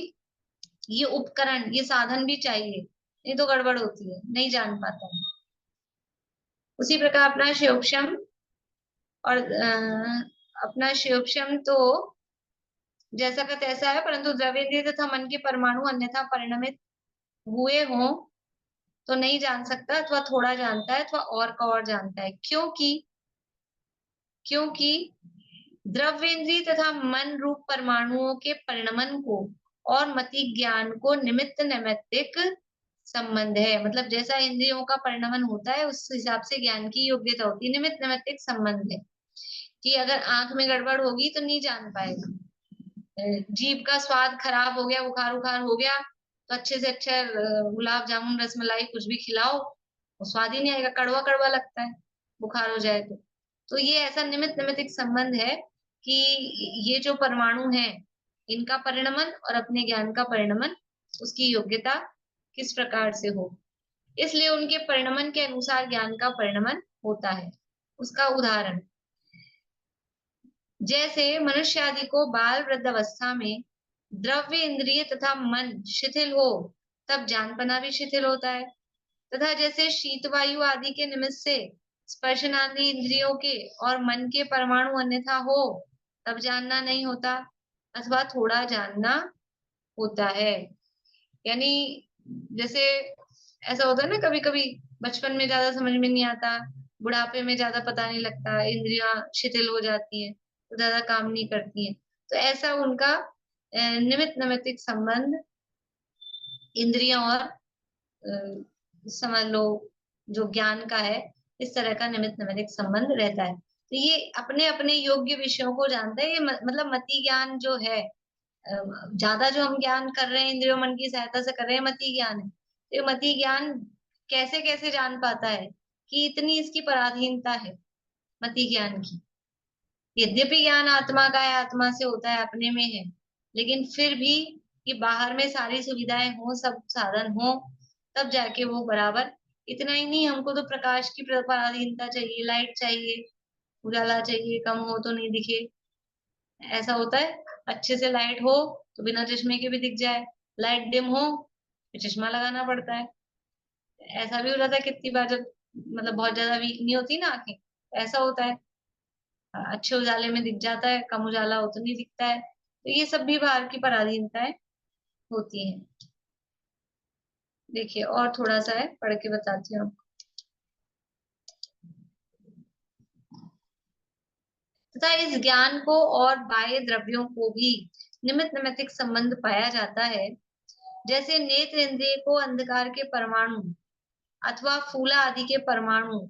ये उपकरण, ये साधन भी चाहिए, नहीं तो गड़बड़ होती है, नहीं जान पाता है। उसी प्रकार अपना शोभशम और अपना शोभशम तो जैसा का तैसा है, परंतु द्रव्येंद्रिय तथा मन के परमाणु अन्यथा परिणमित हुए हों तो नहीं जान सकता, अथवा थोड़ा जानता है, अथवा और का और जानता है। क्योंकि क्योंकि द्रव्येंद्रिय तथा मन रूप परमाणुओं के परिणमन को और मति ज्ञान को निमित्त नैमित्तिक संबंध है। मतलब जैसा इंद्रियों का परिणमन होता है उस हिसाब से ज्ञान की योग्यता होती है, निमित्त नैमित्तिक संबंध है। कि अगर आंख में गड़बड़ होगी तो नहीं जान पाएगा, जीभ का स्वाद खराब हो गया, बुखार उखार हो गया, तो अच्छे से अच्छा गुलाब जामुन रसमलाई कुछ भी खिलाओ, वो स्वाद ही नहीं आएगा, कड़वा कड़वा लगता है बुखार हो जाए तो ये ऐसा निमित्त नैमित्तिक संबंध है कि ये जो परमाणु हैं इनका परिणमन और अपने ज्ञान का परिणमन, उसकी योग्यता किस प्रकार से हो, इसलिए उनके परिणमन के अनुसार ज्ञान का परिणमन होता है। उसका उदाहरण, जैसे मनुष्य आदि को बाल वृद्ध अवस्था में द्रव्य इंद्रिय तथा मन शिथिल हो तब जानपना भी शिथिल होता है, तथा जैसे शीत वायु आदि के निमित्त से स्पर्शनादि इंद्रियों के और मन के परमाणु अन्यथा हो तब जानना नहीं होता, अथवा थोड़ा जानना होता है। यानी जैसे ऐसा होता है ना, कभी कभी बचपन में ज्यादा समझ में नहीं आता, बुढ़ापे में ज्यादा पता नहीं लगता, इंद्रियां शिथिल हो जाती हैं तो ज्यादा काम नहीं करती हैं। तो ऐसा उनका निमित्त नैमित्तिक संबंध इंद्रियों और समझ लो जो ज्ञान का है, इस तरह का निमित्त नैमित्तिक संबंध रहता है। तो ये अपने अपने योग्य विषयों को जानता है। ये मतलब मति ज्ञान जो है, ज्यादा जो हम ज्ञान कर रहे हैं इंद्रियों मन की सहायता से कर रहे हैं, मति ज्ञान है। तो ये मति ज्ञान कैसे कैसे जान पाता है कि इतनी इसकी पराधीनता है मति ज्ञान की। यद्यपि ज्ञान आत्मा का है, आत्मा से होता है, अपने में है, लेकिन फिर भी कि बाहर में सारी सुविधाएं हो, सब साधन हो, तब जाके वो बराबर। इतना ही नहीं, हमको तो प्रकाश की पराधीनता चाहिए, लाइट चाहिए, उजाला चाहिए, कम हो तो नहीं दिखे। ऐसा होता है, अच्छे से लाइट हो तो बिना चश्मे के भी दिख जाए, लाइट डिम हो तो चश्मा लगाना पड़ता है। ऐसा भी हो जाता है कितनी बार, जब मतलब बहुत ज्यादा वीक नहीं होती ना आंखें, ऐसा होता है, अच्छे उजाले में दिख जाता है, कम उजाला हो तो नहीं दिखता है। तो ये सब भी बाहर की पराधीनताएं होती हैं। देखिए और थोड़ा सा है, पढ़ के बताती हूँ। तथा इस ज्ञान को और बाह्य द्रव्यों को भी निमित्त नैमित्तिक संबंध पाया जाता है। जैसे नेत्र इंद्रिय को अंधकार के परमाणु अथवा फूला आदि के परमाणु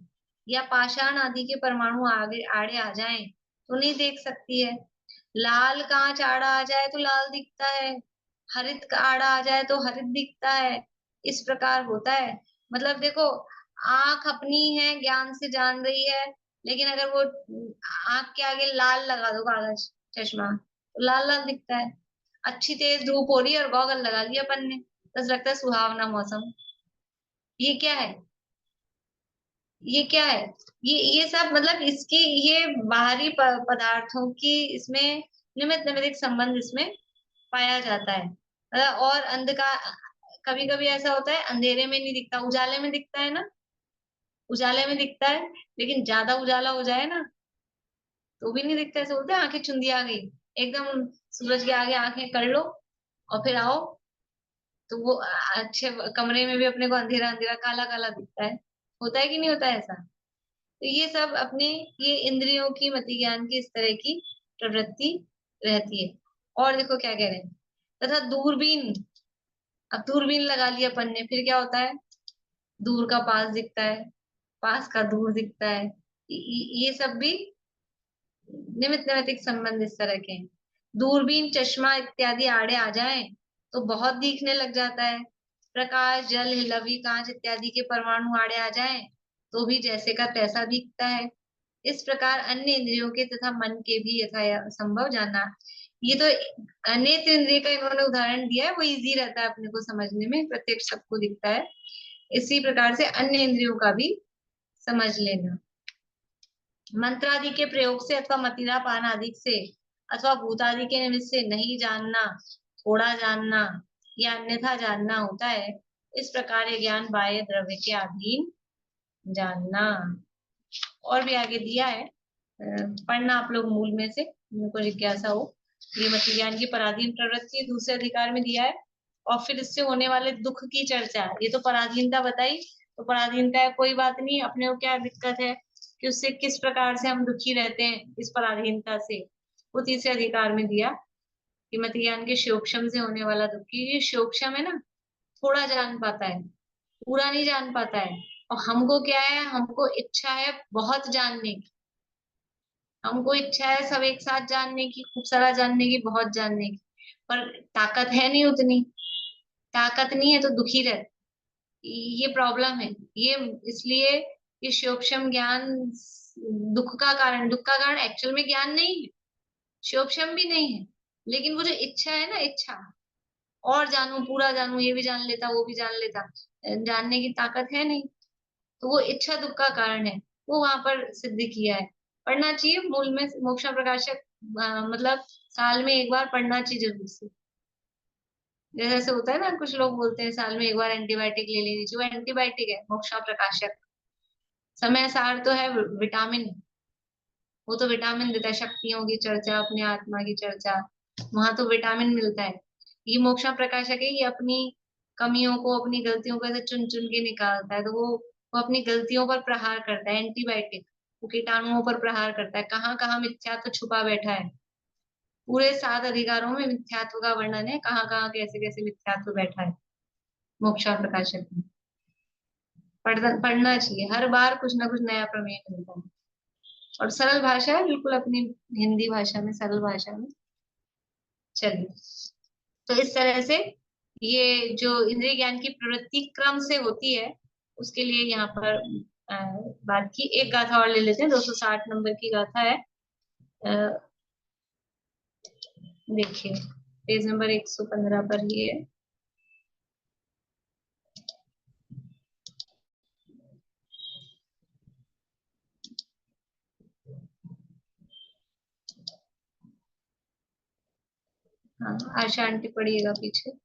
या पाषाण आदि के परमाणु आगे आड़े आ जाएं तो नहीं देख सकती है। लाल कांच आड़ा आ जाए तो लाल दिखता है, हरित का आड़ा आ जाए तो हरित दिखता है, इस प्रकार होता है। मतलब देखो, आंख अपनी है, ज्ञान से जान रही है, लेकिन अगर वो आंख के आगे लाल लगा दो कागज चश्मा तो लाल लाल दिखता है। अच्छी तेज धूप हो रही है और गॉगल लगा लिया अपन ने, बस लगता है सुहावना मौसम। ये क्या है, ये क्या है, ये सब मतलब इसकी, ये बाहरी पदार्थों की इसमें निमित्त नैमित्तिक संबंध इसमें पाया जाता है। और अंधकार, कभी कभी ऐसा होता है अंधेरे में नहीं दिखता, उजाले में दिखता है ना, उजाले में दिखता है, लेकिन ज्यादा उजाला हो जाए ना तो भी नहीं दिखता। ऐसे बोलते हैं आंखें चुंदी आ गई, एकदम सूरज के आगे आंखें कर लो और फिर आओ तो वो अच्छे कमरे में भी अपने को अंधेरा अंधेरा काला काला दिखता है। होता है कि नहीं होता है ऐसा? तो ये सब अपने, ये इंद्रियों की मति ज्ञान की इस तरह की प्रवृत्ति रहती है। और देखो क्या कह रहे हैं, तथा दूरबीन, अब दूरबीन लगा लिया अपन ने, फिर क्या होता है, दूर का पास दिखता है, पास का दूर दिखता है। ये सब भी निमित्त नैमित्तिक संबंध इस तरह के हैं। दूरबीन चश्मा इत्यादि आड़े आ जाएं तो बहुत दिखने लग जाता है। प्रकाश जल हिलवी कांच इत्यादि के परमाणु आड़े आ जाएं तो भी जैसे का तैसा दिखता है। इस प्रकार अन्य इंद्रियों के तथा मन के भी यथा संभव जानना। ये तो अनेत्र इंद्रिय का इन्होंने उदाहरण दिया है, वो इजी रहता है अपने को समझने में, प्रत्यक्ष सबको दिखता है। इसी प्रकार से अन्य इंद्रियों का भी समझ लेना। मंत्र आदि के प्रयोग से अथवा मदिरा पान आदि से अथवा भूत आदि के निमित्त से नहीं जानना, थोड़ा जानना या अन्यथा जानना होता है। इस प्रकार ये ज्ञान बाह्य द्रव्य के अधीन जानना। और भी आगे दिया है, पढ़ना आप लोग मूल में से, जिनको जिज्ञासा हो। श्रीमती ज्ञान की पराधीन प्रवृत्ति दूसरे अधिकार में दिया है। और फिर इससे होने वाले दुख की चर्चा। ये तो पराधीनता बताई, तो पराधीनता है कोई बात नहीं, अपने को क्या दिक्कत है कि उससे किस प्रकार से हम दुखी रहते हैं इस पराधीनता से, वो तीसरे अधिकार में दिया। श्रीमती ज्ञान के शोक्षम से होने वाला दुख, ये शोक्षम है ना, थोड़ा जान पाता है, पूरा नहीं जान पाता है। और हमको क्या है, हमको इच्छा है बहुत जानने की, हमको इच्छा है सब एक साथ जानने की, खूब सारा जानने की, बहुत जानने की, पर ताकत है नहीं उतनी। ताकत नहीं है तो दुखी रहते, ये प्रॉब्लम है। ये इसलिए ये शोक्षम ज्ञान दुख का कारण एक्चुअल में ज्ञान नहीं है, शोक्षम भी नहीं है, लेकिन वो जो इच्छा है ना, इच्छा और जानू, पूरा जानू, ये भी जान लेता, वो भी जान लेता, जानने की ताकत है नहीं, तो वो इच्छा दुख का कारण है। वो वहां पर सिद्ध किया है। पढ़ना चाहिए मूल में मोक्षा प्रकाशक, मतलब साल में एक बार पढ़ना चाहिए जरूर से। जैसे ऐसे होता है ना, कुछ लोग बोलते हैं साल में एक बार एंटीबायोटिक ले लेनी चाहिए, वो एंटीबायोटिक है मोक्षा प्रकाशक। समय सार तो है विटामिन, वो तो विटामिन देता है, शक्तियों की चर्चा, अपने आत्मा की चर्चा, वहां तो विटामिन मिलता है। ये मोक्षा प्रकाशक है, ये अपनी कमियों को, अपनी गलतियों को ऐसे चुन चुन के निकालता है। तो वो अपनी गलतियों पर प्रहार करता है, एंटीबायोटिक, वो कीटाणुओं पर प्रहार करता है। कहाँ कहाँ मिथ्यात्व छुपा बैठा है, पूरे 7 अधिकारों में मिथ्यात्व का वर्णन है, कहाँ कहाँ कैसे कैसे मिथ्यात्व बैठा है मोक्षा प्रकाशक में। पढ़ना चाहिए, हर बार कुछ ना कुछ नया प्रमेय मिलता है। और सरल भाषा है बिल्कुल, अपनी हिंदी भाषा में, सरल भाषा में। चलिए, तो इस तरह से ये जो इंद्रिय ज्ञान की प्रवृत्ति क्रम से होती है, उसके लिए यहाँ पर अ, बात की। एक गाथा और ले लेते हैं, 260 नंबर की गाथा है। देखिए पेज नंबर 115 पर ये है। हाँ, आशा आंटी पढ़िएगा पीछे।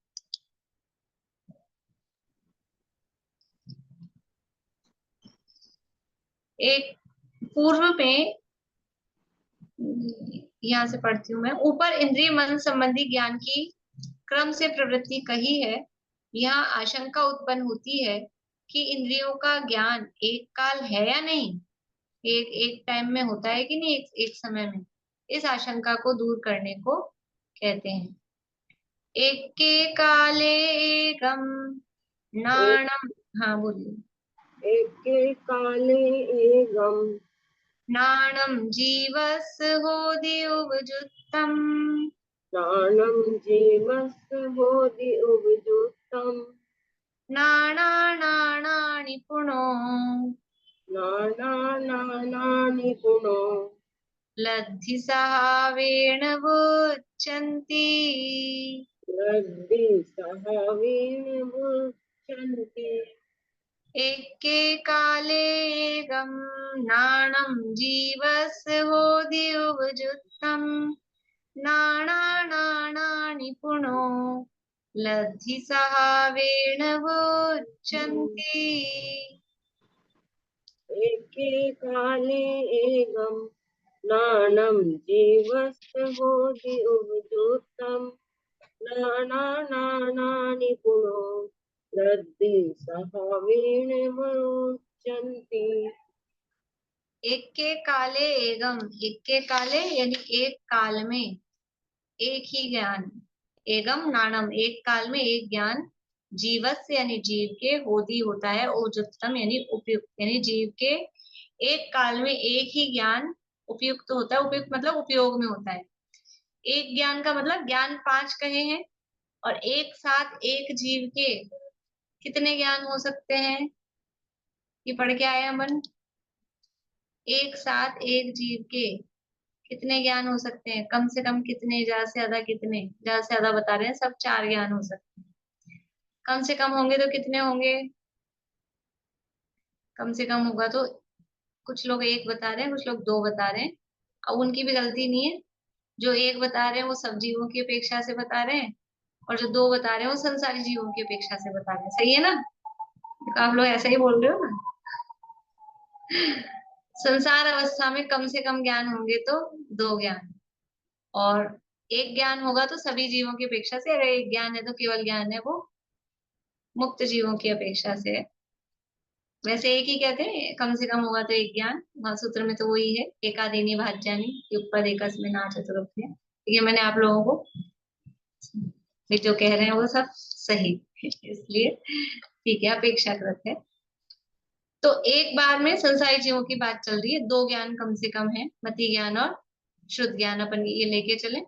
एक पूर्व में, यहाँ से पढ़ती हूँ मैं। ऊपर इंद्रिय मन संबंधी ज्ञान की क्रम से प्रवृत्ति कही है। यहाँ आशंका उत्पन्न होती है कि इंद्रियों का ज्ञान एक काल है या नहीं, एक एक टाइम में होता है कि नहीं, एक समय में। इस आशंका को दूर करने को कहते हैं। एक के काले एकम नाणम, हाँ बोलिए। एके काले एकम नाणम जीवस होदियुवजुत्तम नानं जीवस्य बोधि उपजुक्तं नानानानि पुनो नानानानि पुनो लब्धि सहावेण वुच्यन्ति। लब्धि सहावेन मुच्यन्ते एके काले एकं नाणं जीवस्य होदियुवजुत्तम नानानानि पुनो लब्धि सहावेण वुच्यन्ति। एके काले एकं नानं जीवस्य बोधि उपजुक्तं नानानानि पुनो लब्धि सहावेन मुच्यन्ते एक के काले एगम, एक के काले यानी एक काल में एक ही ज्ञान, एगम नाणम एक काल में एक ज्ञान, जीवस यानी जीव के, होदी होता है, ओजुत्तम यानी उपयुक्त, यानी जीव के एक काल में एक ही ज्ञान उपयुक्त होता है। उपयुक्त मतलब उपयोग में होता है। एक ज्ञान का मतलब ज्ञान 5 कहे हैं, और एक साथ एक जीव के कितने ज्ञान हो सकते हैं, ये पढ़ के आए अपन। एक साथ एक जीव के कितने ज्ञान हो सकते हैं? कम से कम कितने, ज्यादा से ज्यादा कितने? ज्यादा से ज्यादा बता रहे हैं सब, 4 ज्ञान हो सकते हैं। कम से कम होंगे तो कितने होंगे? कम से कम होगा तो कुछ लोग 1 बता रहे हैं, कुछ लोग 2 बता रहे हैं। अब उनकी भी गलती नहीं है। जो 1 बता रहे हैं वो सब जीवों की अपेक्षा से बता रहे हैं, और जो 2 बता रहे हैं वो संसारी जीवों की अपेक्षा से बता रहे हैं। सही है ना? तो आप लोग ऐसा ही बोल रहे हो ना। संसार अवस्था में कम से कम ज्ञान होंगे तो 2 ज्ञान, और 1 ज्ञान होगा तो सभी जीवों की अपेक्षा से। अगर 1 ज्ञान है तो केवल ज्ञान है वो मुक्त जीवों की अपेक्षा से है। वैसे एक ही कहते हैं, कम से कम होगा तो 1 ज्ञान। सूत्र में तो वही है, एकादेनी भाज्यानी युगपद एकस्मिन् ना चतुर्थ्य। ये मैंने आप लोगों को भी जो कह रहे हैं वो सब सही इसलिए ठीक है, अपेक्षाकृत है। तो एक बार में संसारी जीवों की बात चल रही है, 2 ज्ञान कम से कम है, मति ज्ञान और शुद्ध ज्ञान अपन ये लेके चले।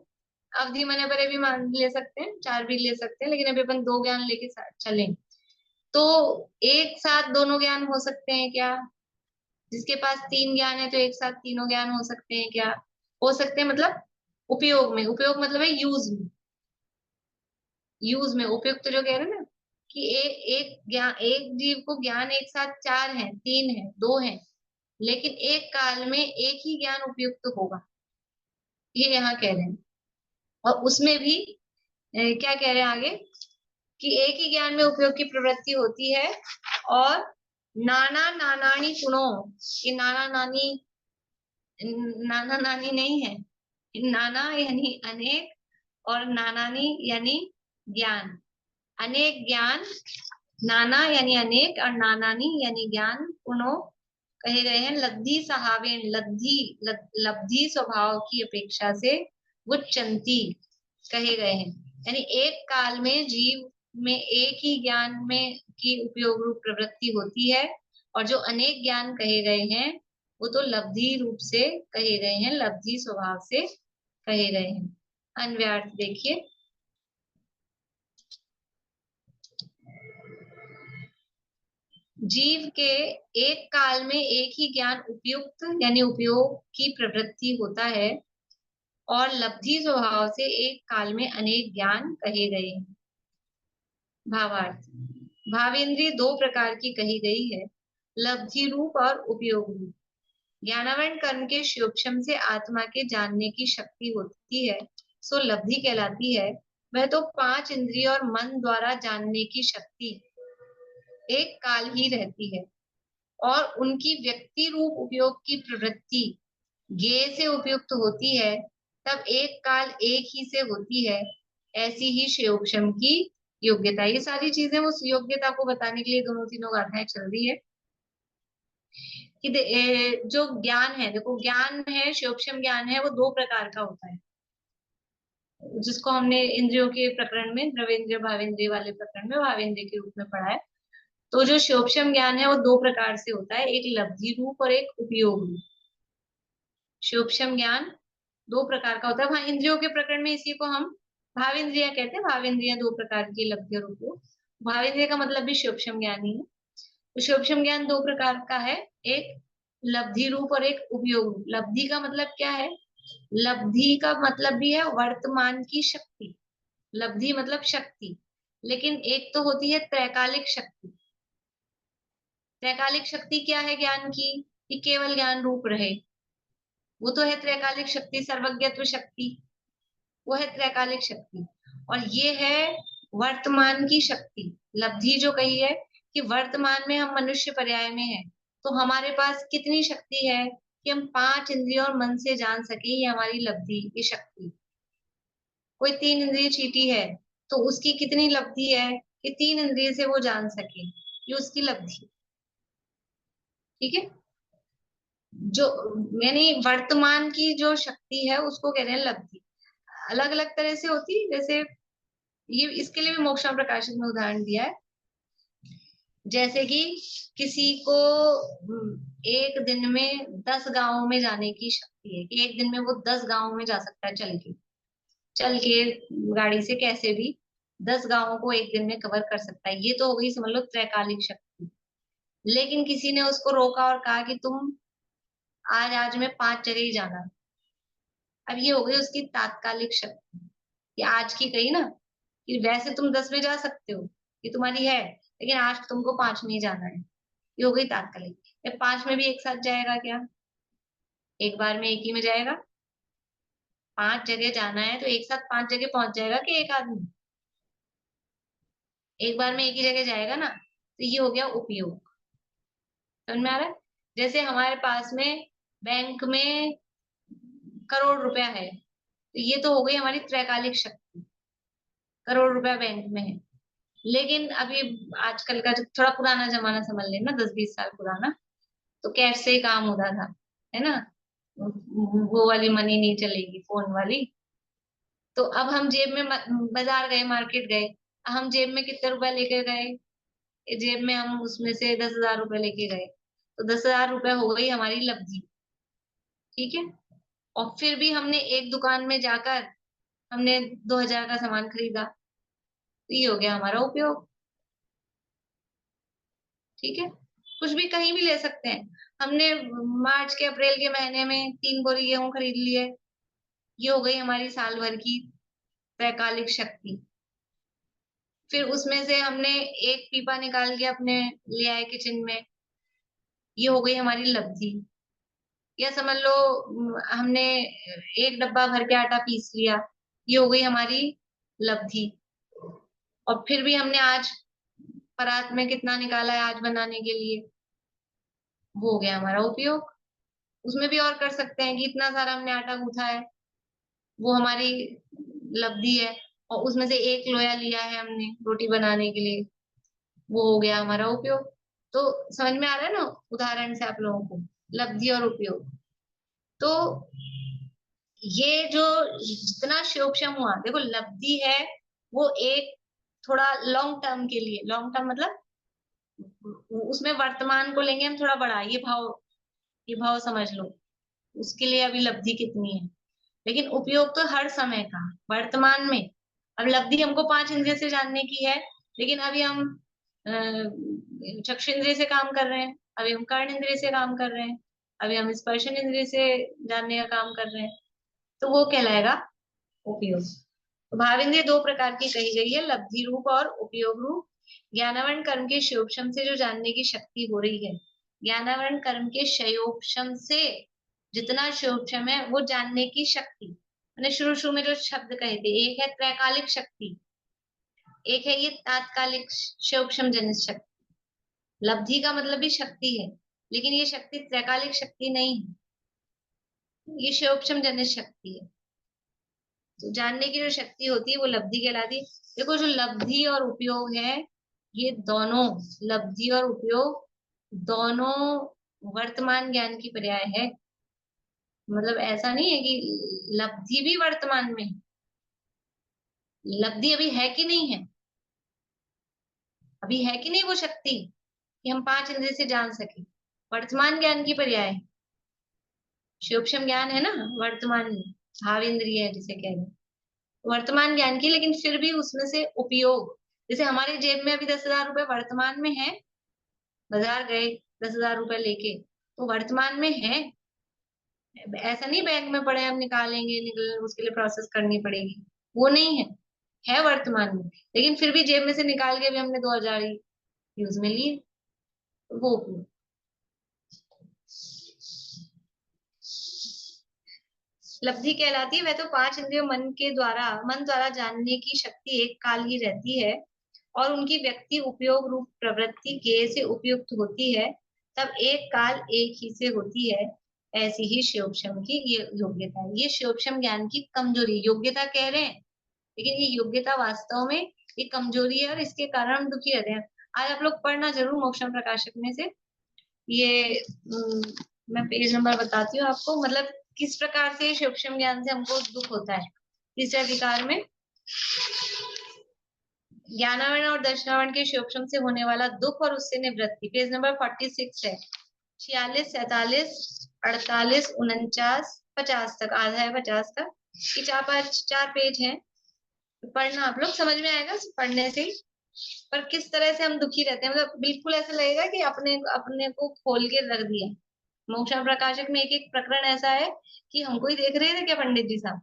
अवधि मने परे भी मान ले सकते हैं, 4 भी ले सकते हैं, लेकिन अभी अपन 2 ज्ञान लेके चलें। तो एक साथ दोनों ज्ञान हो सकते हैं क्या? जिसके पास 3 ज्ञान है तो एक साथ तीनों ज्ञान हो सकते हैं क्या? हो सकते हैं, मतलब उपयोग में। उपयोग मतलब है यूज में। यूज में उपयुक्त जो कह रहे हैं ना, कि एक ज्ञान, एक जीव को ज्ञान एक साथ 4 है, 3 है, 2 है, लेकिन एक काल में एक ही ज्ञान उपयुक्त होगा, ये यहाँ कह रहे हैं। और उसमें भी क्या कह रहे हैं आगे, कि एक ही ज्ञान में उपयोग की प्रवृत्ति होती है, और नाना नानानी गुणों, ये नाना नानी नहीं है, नाना यानी अनेक, और नानानी यानी ज्ञान। अनेक ज्ञान, नाना यानी अनेक, और नानानी यानी ज्ञान, गुणों कहे गए हैं लब्धि सहावेन, लब्धि स्वभाव की अपेक्षा से उच्चंती कहे गए हैं। यानी एक काल में जीव में एक ही ज्ञान में की उपयोग रूप प्रवृत्ति होती है, और जो अनेक ज्ञान कहे गए हैं वो तो लब्धि रूप से कहे गए हैं, लब्धि स्वभाव से कहे गए हैं। अन्वयार्थ देखिए, जीव के एक काल में एक ही ज्ञान उपयुक्त यानी उपयोग की प्रवृत्ति होता है, और लब्धि स्वभाव से एक काल में अनेक ज्ञान कहे गए हैं। भावार्थ, भावेंद्रिय 2 प्रकार की कही गई है, लब्धि रूप और उपयोग रूप। ज्ञानावरण कर्म के सूक्ष्म से आत्मा के जानने की शक्ति होती है, सो लब्धि कहलाती है। वह तो 5 इंद्रिय और मन द्वारा जानने की शक्ति एक काल ही रहती है, और उनकी व्यक्ति रूप उपयोग की प्रवृत्ति ज्ञेय से उपयुक्त होती है, तब एक काल एक ही से होती है। ऐसी ही सूक्ष्म की योग्यता। ये सारी चीजें उस योग्यता को बताने के लिए दोनों तीनों गाथाएं चल रही है। कि जो ज्ञान है, देखो ज्ञान है, सूक्ष्म ज्ञान है, वो 2 प्रकार का होता है, जिसको हमने इंद्रियों के प्रकरण में, द्रवेंद्रिय भावेंद्रिय वाले प्रकरण में भावेंद्रिय के रूप में पढ़ा है। तो जो सूक्ष्म ज्ञान है वो 2 प्रकार से होता है, एक लब्धि रूप और एक उपयोग रूप। सूक्ष्म ज्ञान 2 प्रकार का होता है। वहां इंद्रियों के प्रकरण में इसी को हम भावेंद्रिया कहते हैं। भावेंद्रिया 2 प्रकार की, लब्धि और उपयोग। भावेंद्रिय का मतलब भी सूक्ष्म ज्ञान ही है। तो सूक्ष्म ज्ञान 2 प्रकार का है, एक लब्धि रूप और एक उपयोग रूप। लब्धि का मतलब क्या है? लब्धि का मतलब भी है वर्तमान की शक्ति। लब्धि मतलब शक्ति, लेकिन एक तो होती है त्रैकालिक शक्ति। त्रैकालिक शक्ति क्या है ज्ञान की? कि केवल ज्ञान रूप रहे, वो तो है त्रैकालिक शक्ति। सर्वज्ञत्व शक्ति, वो है त्रैकालिक शक्ति। और ये है वर्तमान की शक्ति। लब्धि जो कही है कि वर्तमान में हम मनुष्य पर्याय में है, तो हमारे पास कितनी शक्ति है कि हम 5 इंद्रियों और मन से जान सके, ये हमारी लब्धि की शक्ति। कोई 3 इंद्रिय चीटी है तो उसकी कितनी लब्धि है कि 3 इंद्रिय से वो जान सके, ये उसकी लब्धि। ठीक है, जो यानी वर्तमान की जो शक्ति है उसको कह रहे हैं लब्धि। अलग अलग तरह से होती है, जैसे ये इसके लिए भी मोक्षम प्रकाशित में उदाहरण दिया है। जैसे कि किसी को एक दिन में 10 गांवों में जाने की शक्ति है, कि एक दिन में वो 10 गांवों में जा सकता है चल के गाड़ी से, कैसे भी 10 गांवों को एक दिन में कवर कर सकता है। ये तो हो गई समझ लो त्रैकालिक शक्ति। लेकिन किसी ने उसको रोका और कहा कि तुम आज में 5 जगह ही जाना। अब ये हो गई उसकी तात्कालिक शक्ति, कि आज की कही ना, कि वैसे तुम 10 में जा सकते हो, ये तुम्हारी है, लेकिन आज तुमको 5 में ही जाना है। ये हो गई तात्कालिक। ये 5 में भी एक साथ जाएगा क्या? एक बार में एक ही में जाएगा? 5 जगह जाना है तो एक साथ 5 जगह पहुंच जाएगा कि एक आदमी? एक बार में एक ही जगह जाएगा ना। तो ये हो गया उपयोग। समझ में आ रहा है? जैसे हमारे पास में बैंक में करोड़ रुपया है, तो ये तो हो गई हमारी त्रैकालिक शक्ति, करोड़ रुपया बैंक में है। लेकिन अभी आजकल का जो थोड़ा पुराना जमाना समझ लेना, 10-20 साल पुराना, तो कैश से ही काम होता था, है ना? वो वाली मनी नहीं चलेगी, फोन वाली। तो अब हम जेब में बाजार गए, मार्केट गए, हम जेब में कितने रुपए लेके गए? जेब में हम उसमें से 10,000 रुपए लेके गए, तो 10,000 रुपए हो गई हमारी लब्धि। ठीक है। और फिर भी हमने एक दुकान में जाकर हमने 2,000 का सामान खरीदा, तो ये हो गया हमारा उपयोग। ठीक है। कुछ भी कहीं भी ले सकते हैं। हमने मार्च के अप्रैल के महीने में 3 बोरी गेहूं खरीद लिए, ये हो गई हमारी साल भर की त्रैकालिक शक्ति। फिर उसमें से हमने एक पीपा निकाल के अपने ले आए किचन में, ये हो गई हमारी लब्धि। या समझ लो हमने एक डब्बा भर के आटा पीस लिया, ये हो गई हमारी लब्धि। और फिर भी हमने आज परात में कितना निकाला है आज बनाने के लिए, वो हो गया हमारा उपयोग। उसमें भी और कर सकते हैं कि इतना सारा हमने आटा गूंथा है, वो हमारी लब्धि है। और उसमें से एक लोया लिया है हमने रोटी बनाने के लिए, वो हो गया हमारा उपयोग। तो समझ में आ रहा है ना उदाहरण से आप लोगों को, लब्धि और उपयोग। तो ये जो जितना शोषम हुआ, देखो लब्धि है वो एक थोड़ा लॉन्ग टर्म के लिए, लॉन्ग टर्म मतलब उसमें वर्तमान को लेंगे हम थोड़ा बड़ा, ये भाव समझ लो, उसके लिए अभी लब्धि कितनी है। लेकिन उपयोग तो हर समय का, वर्तमान में। अब लब्धि हमको 5 इंद्रिय से जानने की है, लेकिन अभी हम चक्षु इंद्रिय से काम कर रहे हैं, अभी हम कर्ण इंद्रिय से काम कर रहे हैं, अभी हम स्पर्शन इंद्रिय से जानने का काम कर रहे हैं, तो वो कहलाएगा उपयोग। तो भाव इंद्रिय 2 प्रकार की कही गई है, लब्धि रूप और उपयोग रूप। ज्ञानावरण कर्म के क्षयोपशम से जो जानने की शक्ति हो रही है, ज्ञानावरण कर्म के क्षयोपशम से जितना क्षयोपशम है वो जानने की शक्ति। मैंने शुरू में जो शब्द कहे थे, एक है त्रैकालिक शक्ति, एक है ये तात्कालिक क्षयोपशम जनित शक्ति। लब्धि का मतलब भी शक्ति है, लेकिन ये शक्ति त्रैकालिक शक्ति नहीं है, ये क्षयोपशम जनित शक्ति है। तो जानने की जो शक्ति होती है वो लब्धि कहलाती है। देखो जो लब्धि और उपयोग है, ये दोनों, लब्धि और उपयोग दोनों वर्तमान ज्ञान की पर्याय है। मतलब ऐसा नहीं है कि लब्धि भी वर्तमान में है, लब्धि अभी है कि नहीं है, अभी है कि नहीं वो शक्ति कि हम 5 इंद्रिय से जान सके, वर्तमान ज्ञान की पर्याय है। सूक्ष्म ज्ञान है ना वर्तमान में, भाव इंद्रिय है जिसे कह रहे हैं, वर्तमान ज्ञान की। लेकिन फिर भी उसमें से उपयोग, जैसे हमारे जेब में अभी 10,000 रुपए वर्तमान में है, बाजार गए 10,000 रुपए लेके, तो वर्तमान में है, ऐसा नहीं बैंक में पड़े हम निकालेंगे, उसके लिए प्रोसेस करनी पड़ेगी, वो नहीं है, है वर्तमान में। लेकिन फिर भी जेब में से निकाल के भी हमने 2,000 यूज में लिए, वो उपयोग। लब्धि कहलाती है, वह तो 5 इंद्रियों मन द्वारा जानने की शक्ति एक काल ही रहती है, और उनकी व्यक्ति उपयोग रूप प्रवृत्ति के से उपयुक्त होती है, तब एक काल एक ही से होती है। ऐसी ही शिवोपशम की ये योग्यता है। ये शिवोपशम ज्ञान की कमजोरी, योग्यता कह रहे हैं, लेकिन ये योग्यता वास्तव में ये कमजोरी है, और इसके कारण हम दुखी रहते हैं। आज आप लोग पढ़ना जरूर मोक्षम प्रकाशक में से, ये मैं पेज नंबर बताती हूँ आपको, मतलब किस प्रकार से सूक्ष्म ज्ञान से हमको दुख होता है। तीसरे अधिकार में ज्ञानावरण और दर्शनावरण के सूक्ष्म से होने वाला दुख और उससे निवृत्ति, पेज नंबर 46 है। 46, 47, 48, 49, 50 तक, आधा है 50 का, ये 4 पेज है। पढ़ना आप लोग, समझ में आएगा पढ़ने से। पर किस तरह से हम दुखी रहते हैं, मतलब बिल्कुल ऐसा लगेगा कि अपने को खोल के रख दिया, मोक्ष प्रकाशक में एक एक प्रकरण ऐसा है कि हमको ही देख रहे थे क्या पंडित जी साहब,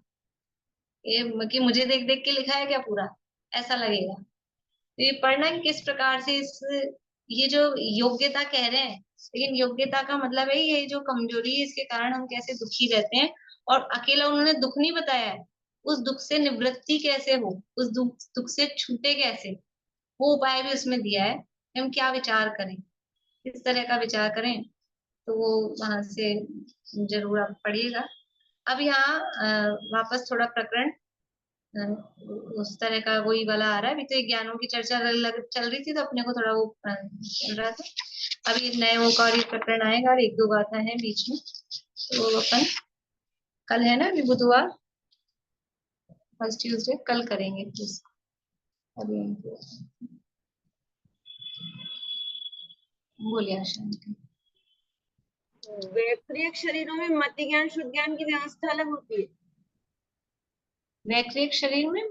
ये कि मुझे देख देख के लिखा है क्या पूरा, ऐसा लगेगा। तो ये पढ़ना कि किस प्रकार से इस, ये जो योग्यता कह रहे हैं, लेकिन योग्यता का मतलब है ये जो कमजोरी है इसके कारण हम कैसे दुखी रहते हैं, और अकेला उन्होंने दुख नहीं बताया है, उस दुख से निवृत्ति कैसे हो, उस दुख से छूटे कैसे, वो उपाय भी उसमें दिया है। हम क्या विचार करें, किस तरह का विचार करें, तो वो वहां से जरूर आप पढ़िएगा। अब यहाँ वापस थोड़ा प्रकरण उस तरह का वही वाला आ रहा है। अभी तो ज्ञानों की चर्चा चल रही थी तो अपने को थोड़ा वो चल रहा था। अभी नए वो का और ये प्रकरण आएगा और एक दो गाथा है बीच में, तो वो अपन कल है ना, अभी बुधवार, फर्स्ट ट्यूसडे, कल करेंगे प्लीज। अभी बोलिए आशा। वैक्रिक शरीरों में मति ज्ञान शुद्ध ज्ञान की व्यवस्था अलग होती है। वैक्रिक शरीर में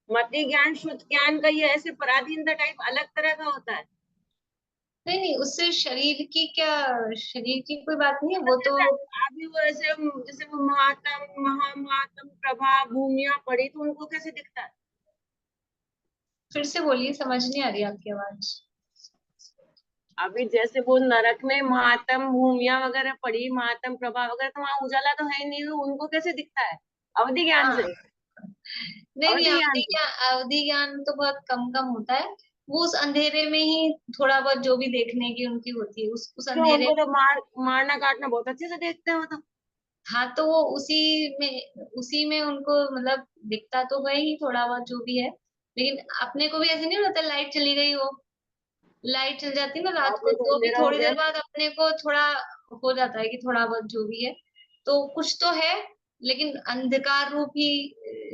मति ज्ञान शुद्ध ज्ञान का ये ऐसे पराधीनता टाइप अलग तरह का होता है। नहीं नहीं, उससे शरीर की क्या, शरीर की कोई बात नहीं है, वो तो अभी वो ऐसे जैसे वो महात्म महामातम प्रभा भूमिया पड़ी तो उनको कैसे दिखता है? फिर से बोलिए, समझ नहीं आ रही आपकी आवाज। अभी जैसे वो नरक में महात्म भूमिया वगैरह पड़ी, महात्म प्रभा वगैरह, तो वहां उजाला तो है ही नहीं, तो उनको कैसे दिखता है? अवधि ज्ञान से। नहीं नहीं, अवधि ज्ञान अवधि ज्ञान तो बहुत कम कम होता है, वो उस अंधेरे में ही थोड़ा बहुत जो भी देखने की उनकी होती है, उस क्यों? अंधेरे उनको तो मारना काटना बहुत अच्छे से देखते हो तो। हाँ तो वो उसी में उनको मतलब दिखता तो है ही थोड़ा बहुत जो भी है, लेकिन अपने को भी ऐसे नहीं होता लाइट चली गई हो, लाइट चल जाती है ना रात को, आपने तो तो भी अंधेरा हो थोड़ी गया। देर बाद अपने को थोड़ा हो जाता है कि थोड़ा बहुत जो भी है, तो कुछ तो है, लेकिन अंधकार रूप ही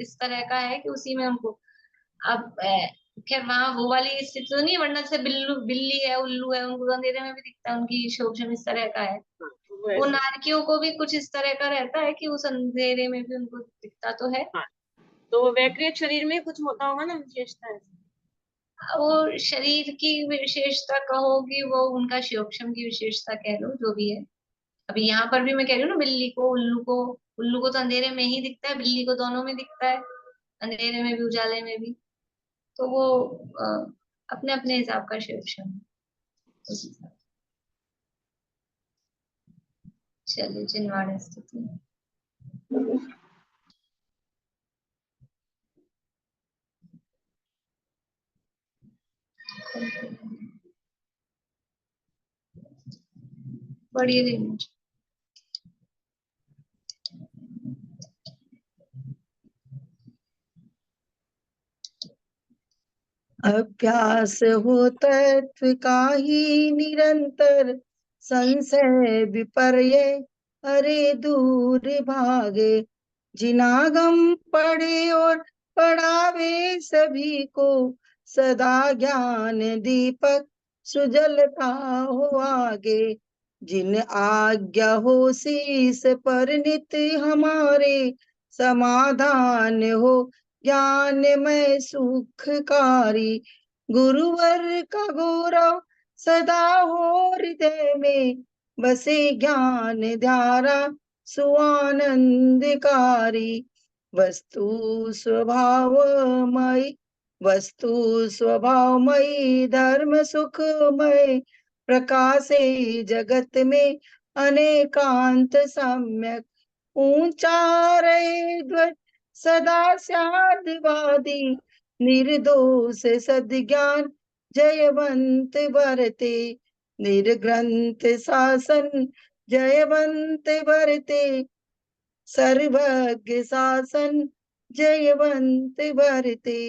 इस तरह का है कि उसी में उनको, अब खैर वहां वो वाली स्थिति तो नहीं है, वरना से बिल्ली है उल्लू है उनको तो अंधेरे में भी दिखता है, उनकी शोभन इस तरह का है। हाँ, तो वो वो ऐसे। नारकियों को भी कुछ इस तरह का रहता है कि उस अंधेरे में भी उनको दिखता तो है। हाँ, तो वो वैक्रिक शरीर में कुछ होता होगा ना विशेषता ऐसे। वो शरीर की विशेषता कहोगी, वो उनका शिवक्षम की विशेषता कह लो, जो भी है। अभी यहाँ पर भी मैं कह रही हूँ ना, बिल्ली को उल्लू को तो अंधेरे में ही दिखता है, बिल्ली को दोनों में दिखता है, अंधेरे में भी उजाले में भी, तो वो अपने अपने हिसाब का शिवक्षम है, उस हिसाब। चलिए जिनवाड़ा स्थिति बढ़िया दिन। अभ्यास हो तत्व का ही निरंतर, संशय विपर्य अरे दूर भागे। जिनागम पढ़े और पढ़ावे सभी को, सदा ज्ञान दीपक सुजलता हो आगे। जिन आज्ञा हो शीस पर नित हमारे, समाधान हो ज्ञान में सुखकारी। गुरुवर का गौरव सदा हो हृदय में, बसे ज्ञान धारा सुआनंदकारी। वस्तु स्वभावमयी वस्तु स्वभावमयी धर्म सुखमय, प्रकाशे जगत में अनेकांत सम्यक। ऊंचा रहे ध्वज सदा साधवादी, निर्दोष सद्ज्ञान जयवंत भरते। निर्ग्रंथ शासन जयवंत भरते, सर्वज्ञ शासन जयवंत भरते।